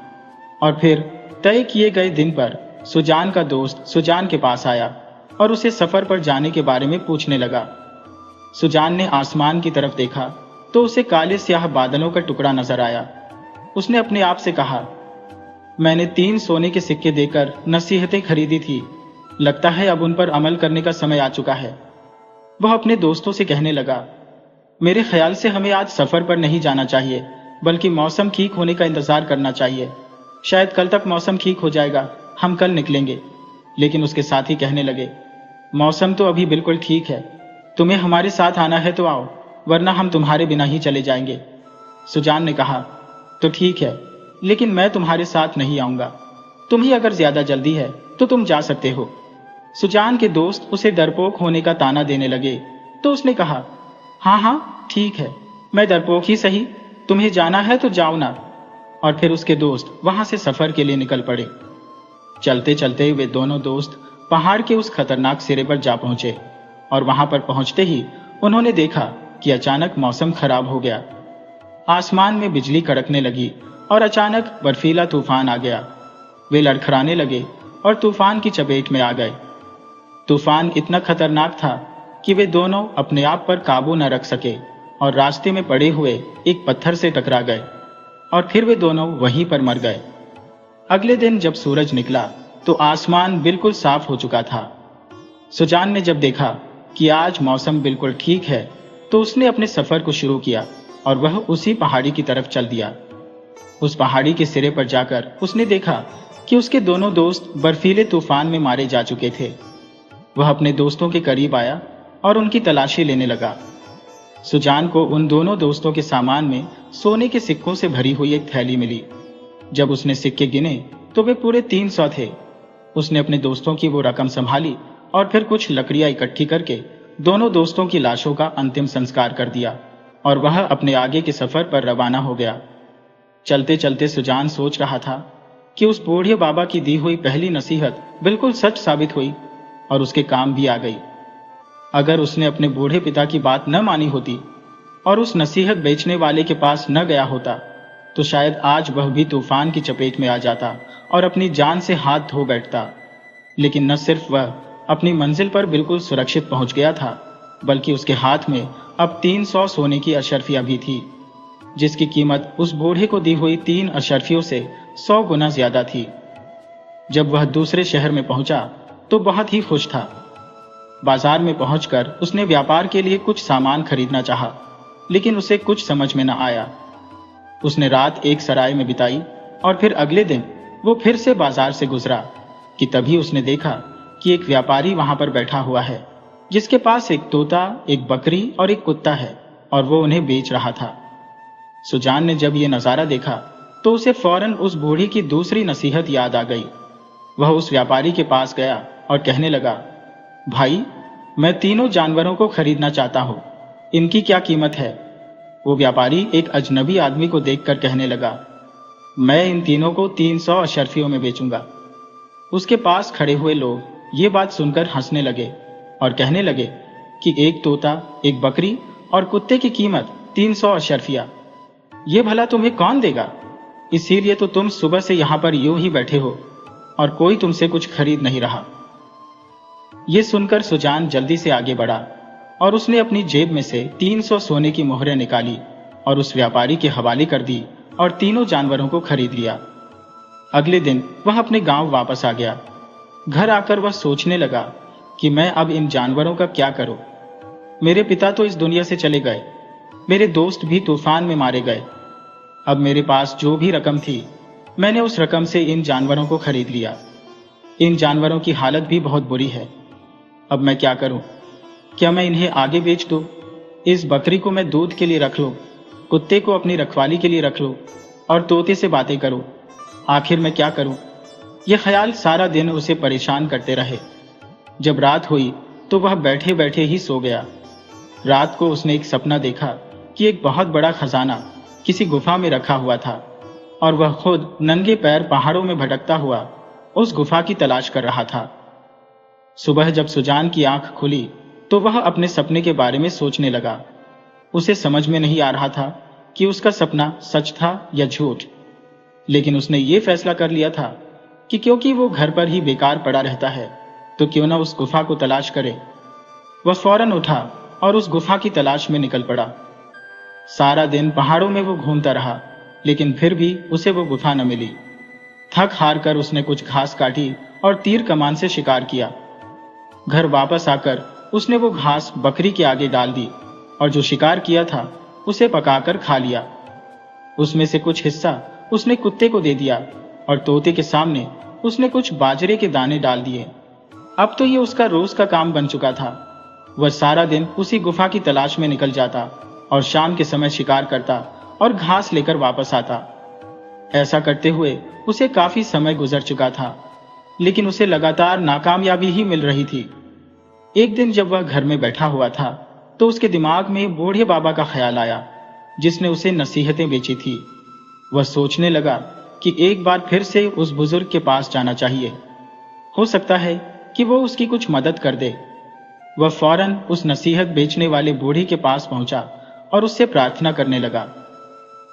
और फिर तय किए गए दिन पर सुजान का दोस्त सुजान के पास आया और उसे सफर पर जाने के बारे में पूछने लगा। सुजान ने आसमान की तरफ देखा तो उसे काले स्याह बादलों का टुकड़ा नजर आया। उसने अपने आप से कहा, मैंने 3 सोने के सिक्के देकर नसीहतें खरीदी थी, लगता है अब उन पर अमल करने का समय आ चुका है। वह अपने दोस्तों से कहने लगा, मेरे ख्याल से हमें आज सफर पर नहीं जाना चाहिए, बल्कि मौसम ठीक होने का इंतजार करना चाहिए। शायद कल तक मौसम ठीक हो जाएगा, हम कल निकलेंगे। लेकिन उसके साथी कहने लगे, मौसम तो अभी बिल्कुल ठीक है, तुम्हें हमारे साथ आना है तो आओ, वरना हम तुम्हारे बिना ही चले जाएंगे। सुजान ने कहा, तो ठीक है, लेकिन मैं तुम्हारे साथ नहीं आऊंगा। तुम्हें अगर ज्यादा जल्दी है तो तुम जा सकते हो। सुजान के दोस्त उसे डरपोक होने का ताना देने लगे तो उसने कहा, हाँ हाँ ठीक है, मैं डरपोक ही सही, तुम्हें जाना है तो जाओ ना। और फिर उसके दोस्त वहां से सफर के लिए निकल पड़े। चलते चलते वे दोनों दोस्त पहाड़ के उस खतरनाक सिरे पर जा पहुंचे और वहां पर पहुंचते ही उन्होंने देखा कि अचानक मौसम खराब हो गया। आसमान में बिजली कड़कने लगी और अचानक बर्फीला तूफान आ गया। वे लड़खड़ाने लगे और तूफान की चपेट में आ गए। तूफान इतना खतरनाक था कि वे दोनों अपने आप पर काबू न रख सके और रास्ते में पड़े हुए एक पत्थर से टकरा गए और फिर वे दोनों वहीं पर मर गए। अगले दिन जब सूरज निकला तो आसमान बिल्कुल साफ हो चुका था। सुजान ने जब देखा कि आज मौसम बिल्कुल ठीक है तो उसने अपने सफर को शुरू किया और वह उसी पहाड़ी की तरफ चल दिया। उस पहाड़ी के सिरे पर जाकर उसने देखा कि उसके दोनों दोस्त बर्फीले तूफान में मारे जा चुके थे। वह अपने दोस्तों के करीब आया और उनकी तलाशी लेने लगा। सुजान को उन दोनों दोस्तों के सामान में सोने के सिक्कों से भरी हुई एक थैली मिली। जब उसने सिक्के गिने तो वे पूरे 300 थे। उसने अपने दोस्तों की वो रकम संभाली और फिर कुछ लकड़ियां इकट्ठी करके दोनों दोस्तों की लाशों का अंतिम संस्कार कर दिया और वह अपने आगे के सफर पर रवाना हो गया। चलते चलते सुजान सोच रहा था कि उस बूढ़े बाबा की दी हुई पहली नसीहत बिल्कुल सच साबित हुई और उसके काम भी आ गई। अगर उसने अपने बूढ़े पिता की बात न मानी होती और उस नसीहत बेचने वाले के पास न गया होता तो शायद आज वह भी तूफान की चपेट में आ जाता और अपनी जान से हाथ धो बैठता। लेकिन न सिर्फ वह अपनी मंजिल पर बिल्कुल सुरक्षित पहुंच गया था, बल्कि उसके हाथ में अब 300 सोने की अशर्फियां भी थी, जिसकी कीमत उस बूढ़े को दी हुई 3 अशर्फियों से 100 गुना ज्यादा थी। जब वह दूसरे शहर में पहुंचा तो बहुत ही खुश था। बाजार में पहुंचकर उसने व्यापार के लिए कुछ सामान खरीदना चाहा, लेकिन उसे कुछ समझ में न आया। उसने रात एक सराय में बिताई और फिर अगले दिन वो फिर से बाजार से गुजरा कि तभी उसने देखा कि एक व्यापारी वहां पर बैठा हुआ है, जिसके पास एक तोता, एक बकरी और एक कुत्ता है और वो उन्हें बेच रहा था। सुजान ने जब ये नजारा देखा तो उसे फौरन उस बूढ़ी की दूसरी नसीहत याद आ गई। वह उस व्यापारी के पास गया और कहने लगा, भाई, मैं तीनों जानवरों को खरीदना चाहता हूं, इनकी क्या कीमत है? वो व्यापारी एक अजनबी आदमी को देखकर कहने लगा, मैं इन तीनों को 300 अशर्फियों में बेचूंगा। उसके पास खड़े हुए लोग ये बात सुनकर हंसने लगे और कहने लगे कि एक तोता, एक बकरी और कुत्ते की कीमत 300 अशर्फिया, ये भला तुम्हें कौन देगा? इसीलिए तो तुम सुबह से यहां पर यूं ही बैठे हो और कोई तुमसे कुछ खरीद नहीं रहा। ये सुनकर सुजान जल्दी से आगे बढ़ा और उसने अपनी जेब में से 300 सोने की मोहरें निकाली और उस व्यापारी के हवाले कर दी और तीनों जानवरों को खरीद लिया। अगले दिन वह अपने गांव वापस आ गया। घर आकर वह सोचने लगा कि मैं अब इन जानवरों का क्या करूं? मेरे पिता तो इस दुनिया से चले गए, मेरे दोस्त भी तूफान में मारे गए। अब मेरे पास जो भी रकम थी, मैंने उस रकम से इन जानवरों को खरीद लिया। इन जानवरों की हालत भी बहुत बुरी है। अब मैं क्या करूं? क्या मैं इन्हें आगे बेच दूं? इस बकरी को मैं दूध के लिए रख लूं, कुत्ते को अपनी रखवाली के लिए रख लूं और तोते से बातें करूं? आखिर मैं क्या करूं? ये ख्याल सारा दिन उसे परेशान करते रहे। जब रात हुई तो वह बैठे बैठे ही सो गया। रात को उसने एक सपना देखा कि एक बहुत बड़ा खजाना किसी गुफा में रखा हुआ था और वह खुद नंगे पैर पहाड़ों में भटकता हुआ उस गुफा की तलाश कर रहा था। सुबह जब सुजान की आंख खुली तो वह अपने सपने के बारे में सोचने लगा। उसे समझ में नहीं आ रहा था कि उसका सपना सच था या झूठ, लेकिन उसने ये फैसला कर लिया था कि क्योंकि वो घर पर ही बेकार पड़ा रहता है तो क्यों ना उस गुफा को तलाश करे। वह फौरन उठा और उस गुफा की तलाश में निकल पड़ा। सारा दिन पहाड़ों में वो घूमता रहा, लेकिन फिर भी उसे वो गुफा न मिली। थक हार कर उसने कुछ घास काटी और तीर कमान से शिकार किया। घर वापस आकर उसने वो घास बकरी के आगे डाल दी और जो शिकार किया था उसे पकाकर खा लिया। उसमें से कुछ हिस्सा उसने कुत्ते को दे दिया और तोते के सामने उसने कुछ बाजरे के दाने डाल दिए। अब तो ये उसका रोज का काम बन चुका था। वह सारा दिन उसी गुफा की तलाश में निकल जाता और शाम के समय शिकार करता और घास लेकर वापस आता। ऐसा करते हुए उसे काफी समय गुजर चुका था, लेकिन उसे लगातार नाकामयाबी ही मिल रही थी। एक दिन जब वह घर में बैठा हुआ था, तो उसके दिमाग में बूढ़े बाबा का ख्याल आया, जिसने उसे नसीहतें बेची थी। वह सोचने लगा कि एक बार फिर से उस बुजुर्ग के पास जाना चाहिए। हो सकता है कि वो उसकी कुछ मदद कर दे। वह फौरन उस नसीहत बेचने वाले बूढ़ी के पास पहुंचा और उससे प्रार्थना करने लगा।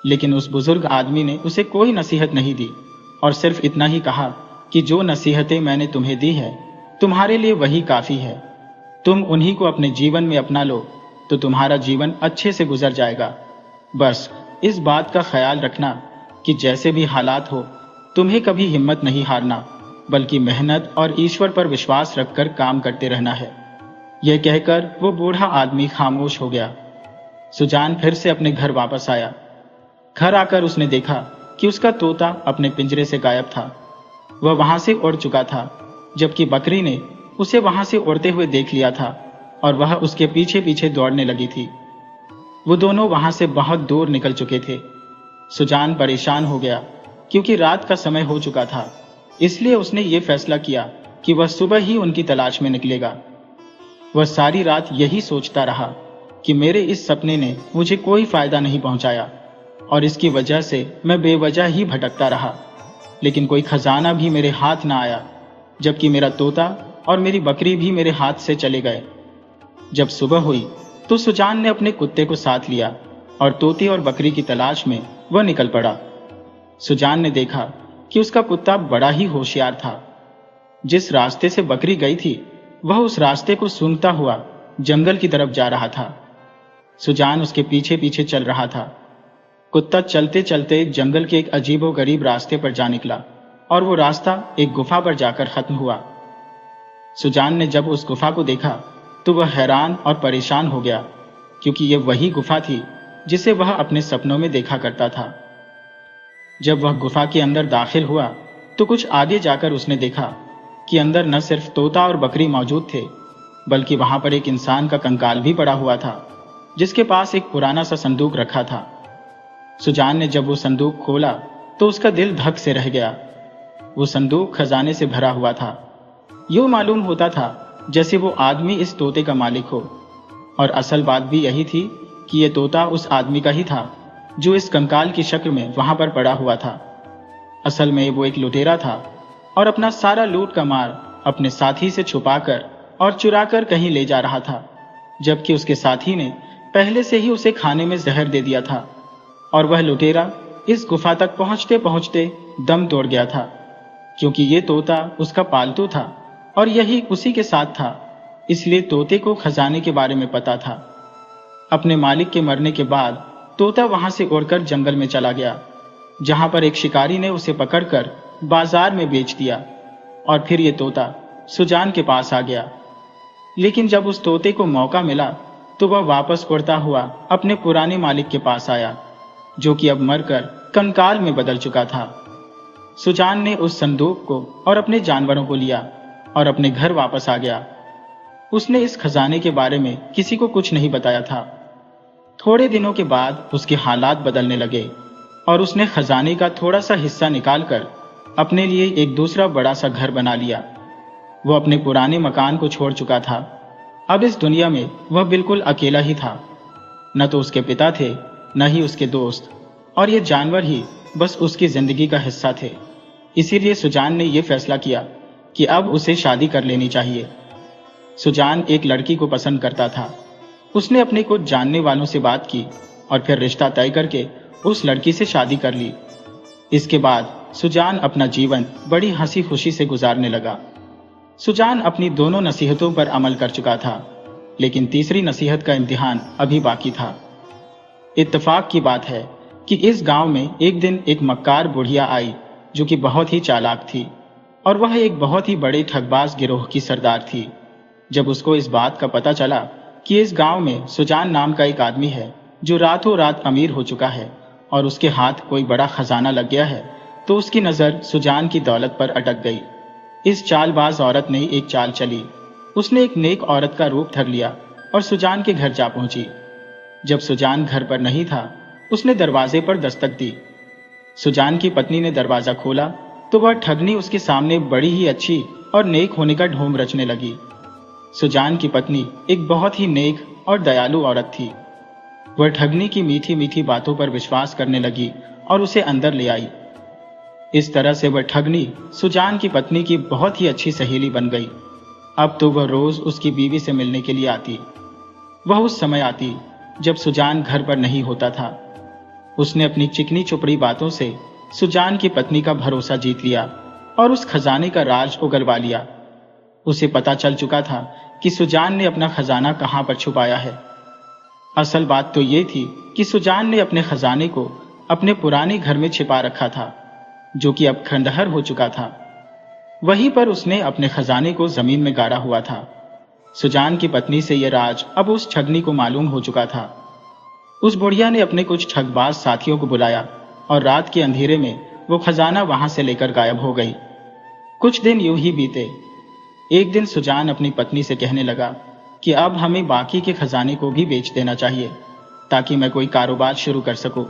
लेकिन उस बुजुर्ग आदमी ने उसे कोई नसीहत नहीं दी और सिर्फ इतना ही कहा कि जो नसीहतें मैंने तुम्हें दी है, तुम्हारे लिए वही काफी है। तुम उन्हीं को अपने जीवन में अपना लो तो तुम्हारा जीवन अच्छे से गुजर जाएगा। बस इस बात का ख्याल रखना कि जैसे भी हालात हो, तुम्हें कभी हिम्मत नहीं हारना, बल्कि मेहनत और ईश्वर पर विश्वास रखकर काम करते रहना है। यह कहकर वो बूढ़ा आदमी खामोश हो गया। सुजान फिर से अपने घर वापस आया। घर आकर उसने देखा कि उसका तोता अपने पिंजरे से गायब था। वह वहां से उड़ चुका था, जबकि बकरी ने उसे वहां से उड़ते हुए देख लिया था और वह उसके पीछे पीछे दौड़ने लगी थी। वो दोनों वहां से बहुत दूर निकल चुके थे। सुजान परेशान हो गया क्योंकि रात का समय हो चुका था, इसलिए उसने ये फैसला किया कि वह सुबह ही उनकी तलाश में निकलेगा। वह सारी रात यही सोचता रहा कि मेरे इस सपने ने मुझे कोई फायदा नहीं पहुंचाया और इसकी वजह से मैं बेवजह ही भटकता रहा, लेकिन कोई खजाना भी मेरे हाथ ना आया, जबकि मेरा तोता और मेरी बकरी भी मेरे हाथ से चले गए। जब सुबह हुई तो सुजान ने अपने कुत्ते को साथ लिया और तोते और बकरी की तलाश में वह निकल पड़ा। सुजान ने देखा कि उसका कुत्ता बड़ा ही होशियार था। जिस रास्ते से बकरी गई थी, वह उस रास्ते को सूंघता हुआ जंगल की तरफ जा रहा था। सुजान उसके पीछे पीछे चल रहा था। कुत्ता चलते चलते जंगल के एक अजीबोगरीब रास्ते पर जा निकला और वो रास्ता एक गुफा पर जाकर खत्म हुआ। सुजान ने जब उस गुफा को देखा तो वह हैरान और परेशान हो गया, क्योंकि यह वही गुफा थी जिसे वह अपने सपनों में देखा करता था। जब वह गुफा के अंदर दाखिल हुआ तो कुछ आगे जाकर उसने देखा कि अंदर न सिर्फ तोता और बकरी मौजूद थे, बल्कि वहां पर एक इंसान का कंकाल भी पड़ा हुआ था, जिसके पास एक पुराना सा संदूक रखा था। सुजान ने जब वो संदूक खोला तो उसका दिल धक से रह गया। वो संदूक खजाने से भरा हुआ था। यूं मालूम होता था जैसे वो आदमी इस तोते का मालिक हो, और असल बात भी यही थी कि ये तोता उस आदमी का ही था जो इस कंकाल की शक्ल में वहां पर पड़ा हुआ था। असल में वो एक लुटेरा था और अपना सारा लूट का माल अपने साथी से छुपाकर और चुराकर कहीं ले जा रहा था, जबकि उसके साथी ने पहले से ही उसे खाने में जहर दे दिया था और वह लुटेरा इस गुफा तक पहुंचते पहुंचते दम तोड़ गया था, क्योंकि ये तोता उसका पालतू था और यही उसी के साथ था, इसलिए तोते को खजाने के बारे में पता था। अपने मालिक के मरने के बाद तोता वहां से उड़कर जंगल में चला गया, जहां पर एक शिकारी ने उसे पकड़कर बाजार में बेच दिया और फिर ये तोता सुजान के पास आ गया। लेकिन जब उस तोते को मौका मिला तो वह वापस उड़ता हुआ अपने पुराने मालिक के पास आया, जो कि अब मरकर कंकाल में बदल चुका था। सुजान ने उस संदूक को और अपने जानवरों को लिया और अपने घर वापस आ गया। उसने इस खजाने के बारे में किसी को कुछ नहीं बताया था। थोड़े दिनों के बाद उसके हालात बदलने लगे और उसने खजाने का थोड़ा सा हिस्सा निकालकर अपने लिए एक दूसरा बड़ा सा घर बना लिया। वो अपने पुराने मकान को छोड़ चुका था। अब इस दुनिया में वह बिल्कुल अकेला ही था। न तो उसके पिता थे, न ही उसके दोस्त, और ये जानवर ही बस उसकी जिंदगी का हिस्सा थे। इसीलिए सुजान ने यह फैसला किया कि अब उसे शादी कर लेनी चाहिए। सुजान एक लड़की को पसंद करता था। उसने अपने कुछ जानने वालों से बात की और फिर रिश्ता तय करके उस लड़की से शादी कर ली। इसके बाद सुजान अपना जीवन बड़ी हंसी खुशी से गुजारने लगा। सुजान अपनी दोनों नसीहतों पर अमल कर चुका था, लेकिन तीसरी नसीहत का इम्तिहान अभी बाकी था। इत्तेफाक की बात है कि इस गांव में एक दिन एक मक्कार बुढ़िया आई, जो कि बहुत ही चालाक थी और वह एक बहुत ही बड़े ठगबाज गिरोह की सरदार थी। जब उसको इस बात का पता चला कि इस गांव में सुजान नाम का एक आदमी है जो रातों रात अमीर हो चुका है और उसके हाथ कोई बड़ा खजाना लग गया है, तो उसकी नजर सुजान की दौलत पर अटक गई। इस चालबाज औरत ने एक चाल चली। उसने एक नेक औरत का रूप धर लिया और सुजान के घर जा पहुंची। जब सुजान घर पर नहीं था, उसने दरवाजे पर दस्तक दी। सुजान की पत्नी ने दरवाजा खोला तो वह ठगनी उसके सामने बड़ी ही अच्छी और नेक होने का ढोंग रचने लगी। सुजान की पत्नी एक बहुत ही नेक और दयालु औरत थी। वह ठगनी की मीठी मीठी बातों पर विश्वास करने लगी और उसे अंदर ले आई। इस तरह से वह ठगनी सुजान की पत्नी की बहुत ही अच्छी सहेली बन गई। अब तो वह रोज उसकी बीवी से मिलने के लिए आती। वह उस समय आती जब सुजान घर पर नहीं होता था। उसने अपनी चिकनी चुपड़ी बातों से सुजान की पत्नी का भरोसा जीत लिया और उस खजाने का राज उगलवा लिया। उसे पता चल चुका था कि सुजान ने अपना खजाना कहां पर छुपाया है। असल बात तो ये थी कि सुजान ने अपने खजाने को अपने पुराने घर में छिपा रखा था, जो कि अब खंडहर हो चुका था। वहीं पर उसने अपने खजाने को जमीन में गाड़ा हुआ था। सुजान की पत्नी से यह राज अब उस ठगनी को मालूम हो चुका था। उस बुढ़िया ने अपने कुछ ठगबाज साथियों को बुलाया और रात के अंधेरे में वो खजाना वहां से लेकर गायब हो गई। कुछ दिन यूं ही बीते। एक दिन सुजान अपनी पत्नी से कहने लगा कि अब हमें बाकी के खजाने को भी बेच देना चाहिए ताकि मैं कोई कारोबार शुरू कर सकूं,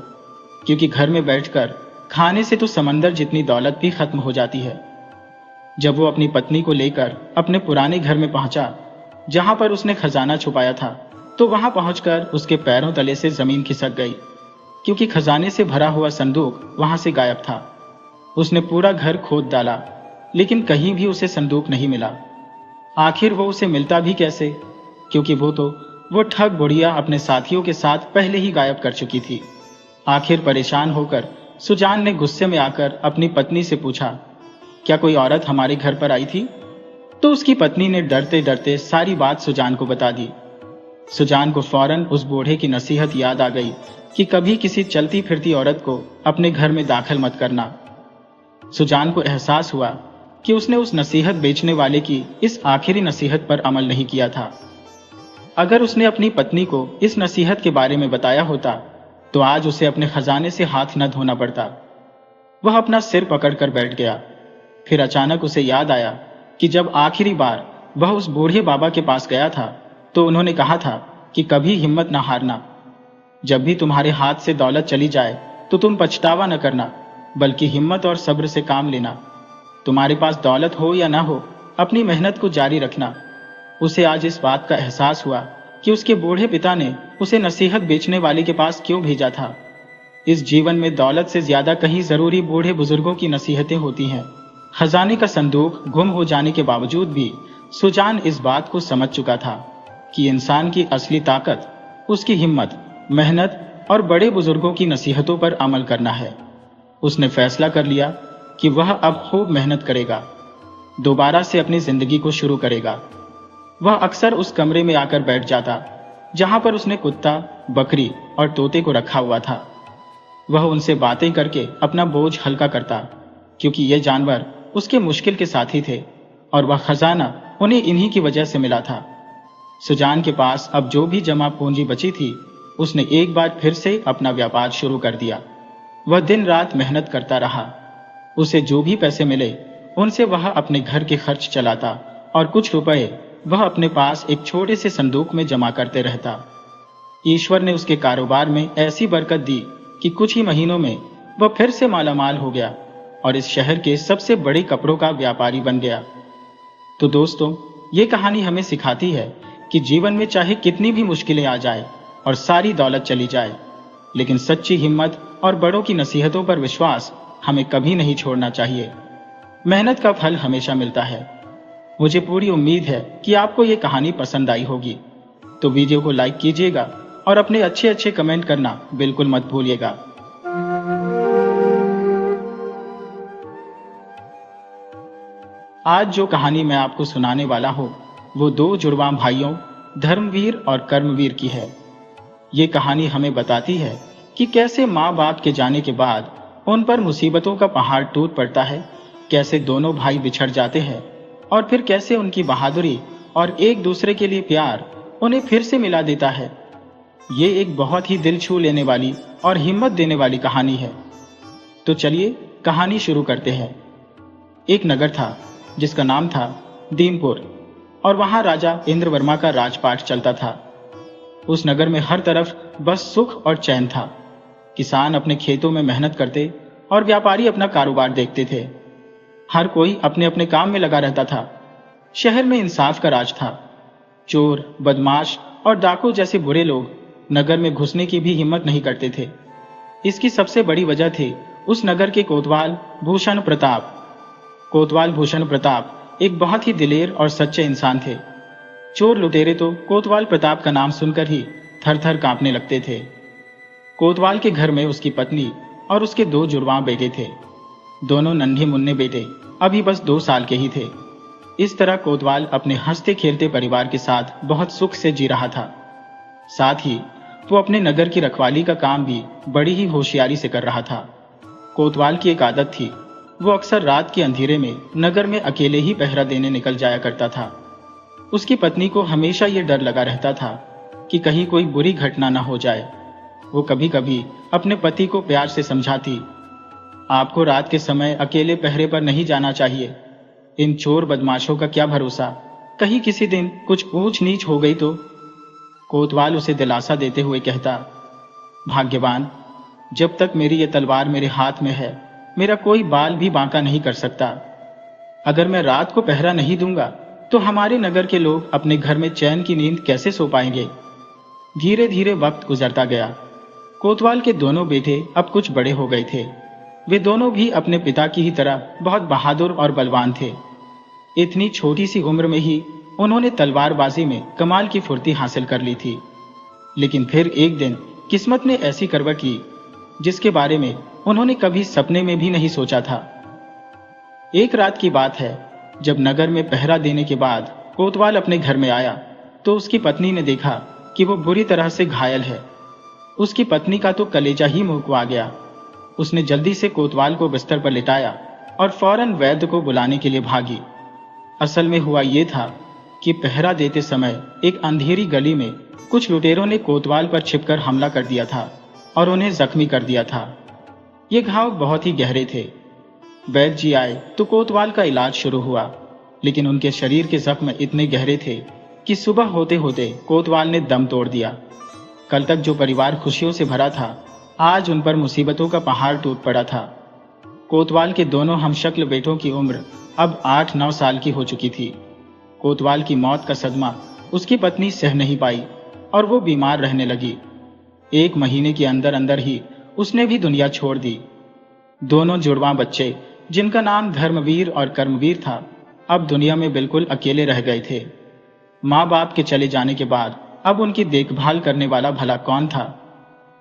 क्योंकि घर में बैठकर खाने से तो समंदर जितनी दौलत भी खत्म हो जाती है। जब वो अपनी पत्नी को लेकर अपने पुराने घर में पहुंचा जहां पर उसने खजाना छुपाया था, तो वहां पहुंचकर उसके पैरों तले से जमीन खिसक गई, क्योंकि खजाने से भरा हुआ संदूक वहां से गायब था। उसने पूरा घर खोद डाला, लेकिन कहीं भी उसे संदूक नहीं मिला। आखिर वो उसे मिलता भी कैसे, क्योंकि वो ठग बुढ़िया अपने साथियों के साथ पहले ही गायब कर चुकी थी। आखिर परेशान होकर सुजान ने गुस्से में आकर अपनी पत्नी से पूछा, क्या कोई औरत हमारे घर पर आई थी? तो उसकी पत्नी ने डरते डरते सारी बात सुजान को बता दी। सुजान को फौरन उस बूढ़े की नसीहत याद आ गई कि कभी किसी चलती फिरती औरत को अपने घर में दाखिल मत करना। सुजान को एहसास हुआ कि उसने उस नसीहत बेचने वाले की इस आखिरी नसीहत पर अमल नहीं किया था। अगर उसने अपनी पत्नी को इस नसीहत के बारे में बताया होता तो आज उसे अपने खजाने से हाथ न धोना पड़ता। वह अपना सिर पकड़कर बैठ गया। फिर अचानक उसे याद आया कि जब आखिरी बार वह उस बूढ़े बाबा के पास गया था तो उन्होंने कहा था कि कभी हिम्मत न हारना। जब भी तुम्हारे हाथ से दौलत चली जाए तो तुम पछतावा न करना, बल्कि हिम्मत और सब्र से काम लेना। तुम्हारे पास दौलत हो या ना हो, अपनी मेहनत को जारी रखना। उसे आज इस बात का एहसास हुआ कि उसके बूढ़े पिता ने उसे नसीहत बेचने वाले के पास क्यों भेजा था। इस जीवन में दौलत से ज्यादा कहीं जरूरी बूढ़े बुजुर्गों की नसीहतें होती हैं। खजाने का संदूक गुम हो जाने के बावजूद भी सुजान इस बात को समझ चुका था कि इंसान की असली ताकत उसकी हिम्मत, मेहनत और बड़े बुजुर्गों की नसीहतों पर अमल करना है। उसने फैसला कर लिया कि वह अब खूब मेहनत करेगा, दोबारा से अपनी जिंदगी को शुरू करेगा। वह अक्सर उस कमरे में आकर बैठ जाता जहां पर उसने कुत्ता, बकरी और तोते को रखा हुआ था। वह उनसे बातें करके अपना बोझ हल्का करता, क्योंकि ये जानवर उसके मुश्किल के साथी थे और वह खजाना उन्हें इन्हीं की वजह से मिला था। सुजान के पास अब जो भी जमा पूंजी बची थी, उसने एक बार फिर से अपना व्यापार शुरू कर दिया। वह दिन रात मेहनत करता रहा। उसे जो भी पैसे मिले उनसे वह अपने घर के खर्च चलाता और कुछ रुपए वह अपने पास एक छोटे से संदूक में जमा करते रहता। ईश्वर ने उसके कारोबार में ऐसी बरकत दी कि कुछ ही महीनों में वह फिर से मालामाल हो गया और इस शहर के सबसे बड़े कपड़ों का व्यापारी बन गया। तो दोस्तों, ये कहानी हमें सिखाती है कि जीवन में चाहे कितनी भी मुश्किलें आ जाए और सारी दौलत चली जाए, लेकिन सच्ची हिम्मत और बड़ों की नसीहतों पर विश्वास हमें कभी नहीं छोड़ना चाहिए। मेहनत का फल हमेशा मिलता है। मुझे पूरी उम्मीद है कि आपको ये कहानी पसंद आई होगी। तो वीडियो को लाइक कीजिएगा और अपने अच्छे अच्छे कमेंट करना बिल्कुल मत भूलिएगा। आज जो कहानी मैं आपको सुनाने वाला हूं वो दो जुड़वा भाइयों धर्मवीर और कर्मवीर की है। ये कहानी हमें बताती है कि कैसे माँ बाप के जाने के बाद उन पर मुसीबतों का पहाड़ टूट पड़ता है, कैसे दोनों भाई बिछड़ जाते हैं और फिर कैसे उनकी बहादुरी और एक दूसरे के लिए प्यार उन्हें फिर से मिला देता है। ये एक बहुत ही दिल छू लेने वाली और हिम्मत देने वाली कहानी है। तो चलिए कहानी शुरू करते हैं। एक नगर था जिसका नाम था दीमपुर और वहां राजा इंद्रवर्मा का राजपाट चलता था। उस नगर में हर तरफ बस सुख और चैन था। किसान अपने खेतों में मेहनत करते और व्यापारी अपना कारोबार देखते थे। हर कोई अपने अपने काम में लगा रहता था। शहर में इंसाफ का राज था। चोर, बदमाश और डाकू जैसे बुरे लोग नगर में घुसने की भी हिम्मत नहीं करते थे। इसकी सबसे बड़ी वजह थी उस नगर के कोतवाल भूषण प्रताप। कोतवाल भूषण प्रताप एक बहुत ही दिलेर और सच्चे इंसान थे। चोर लुटेरे तो कोतवाल प्रताप का नाम सुनकर ही थर थर कांपने लगते थे। कोतवाल के घर में उसकी पत्नी और उसके 2 जुड़वां बेटे थे। दोनों नन्हे मुन्ने बेटे अभी बस 2 साल के ही थे। इस तरह कोतवाल अपने हंसते खेलते परिवार के साथ बहुत सुख से जी रहा था। साथ ही वो अपने नगर की रखवाली का काम भी बड़ी ही होशियारी से कर रहा था। कोतवाल की एक आदत थी, वो अक्सर रात के अंधेरे में नगर में अकेले ही पहरा देने निकल जाया करता था। उसकी पत्नी को हमेशा ये डर लगा रहता था कि कहीं कोई बुरी घटना न हो जाए। वो कभी कभी अपने पति को प्यार से समझाती, आपको रात के समय अकेले पहरे पर नहीं जाना चाहिए। इन चोर बदमाशों का क्या भरोसा, कहीं किसी दिन कुछ ऊंच नीच हो गई तो। कोतवाल उसे दिलासा देते हुए कहता, भाग्यवान, जब तक मेरी ये तलवार मेरे हाथ में है मेरा कोई बाल भी बांका नहीं कर सकता। अगर मैं रात को पहरा नहीं दूंगा तो हमारे नगर के लोग अपने घर में चैन की नींद कैसे सो पाएंगे। धीरे धीरे वक्त गुजरता गया। कोतवाल के दोनों बेटे अब कुछ बड़े हो गए थे। वे दोनों भी अपने पिता की ही तरह बहुत बहादुर और बलवान थे। इतनी छोटी सी उम्र में ही उन्होंने तलवारबाजी में कमाल की फुर्ती हासिल कर ली थी। लेकिन फिर एक दिन किस्मत ने ऐसी करवट ली जिसके बारे में उन्होंने कभी सपने में भी नहीं सोचा था। एक रात की बात है, जब नगर में पहरा देने के बाद कोतवाल अपने घर में आया तो उसकी पत्नी ने देखा कि वो बुरी तरह से घायल है। उसकी पत्नी का तो कलेजा ही मुंह को आ गया। उसने जल्दी से कोतवाल को बिस्तर पर लिटाया और फौरन वैद्य को बुलाने के लिए भागी। असल में हुआ ये था कि पहरा देते समय एक अंधेरी गली में कुछ लुटेरों ने कोतवाल पर छिपकर हमला कर दिया था और उन्हें जख्मी कर दिया था। ये घाव बहुत ही गहरे थे। वैद्य जी आए तो कोतवाल का इलाज शुरू हुआ, लेकिन उनके शरीर के जख्म इतने गहरे थे कि सुबह होते होते कोतवाल ने दम तोड़ दिया। कल तक जो परिवार खुशियों से भरा था, आज उन पर मुसीबतों का पहाड़ टूट पड़ा था। कोतवाल के दोनों हमशक्ल बेटों की उम्र अब 8-9 साल की हो चुकी थी। कोतवाल की मौत का सदमा उसकी पत्नी सह नहीं पाई और वो बीमार रहने लगी। 1 महीने के अंदर अंदर ही उसने भी दुनिया छोड़ दी। दोनों जुड़वां बच्चे, जिनका नाम धर्मवीर और कर्मवीर था, अब दुनिया में बिल्कुल अकेले रह गए थे। माँ बाप के चले जाने के बाद अब उनकी देखभाल करने वाला भला कौन था।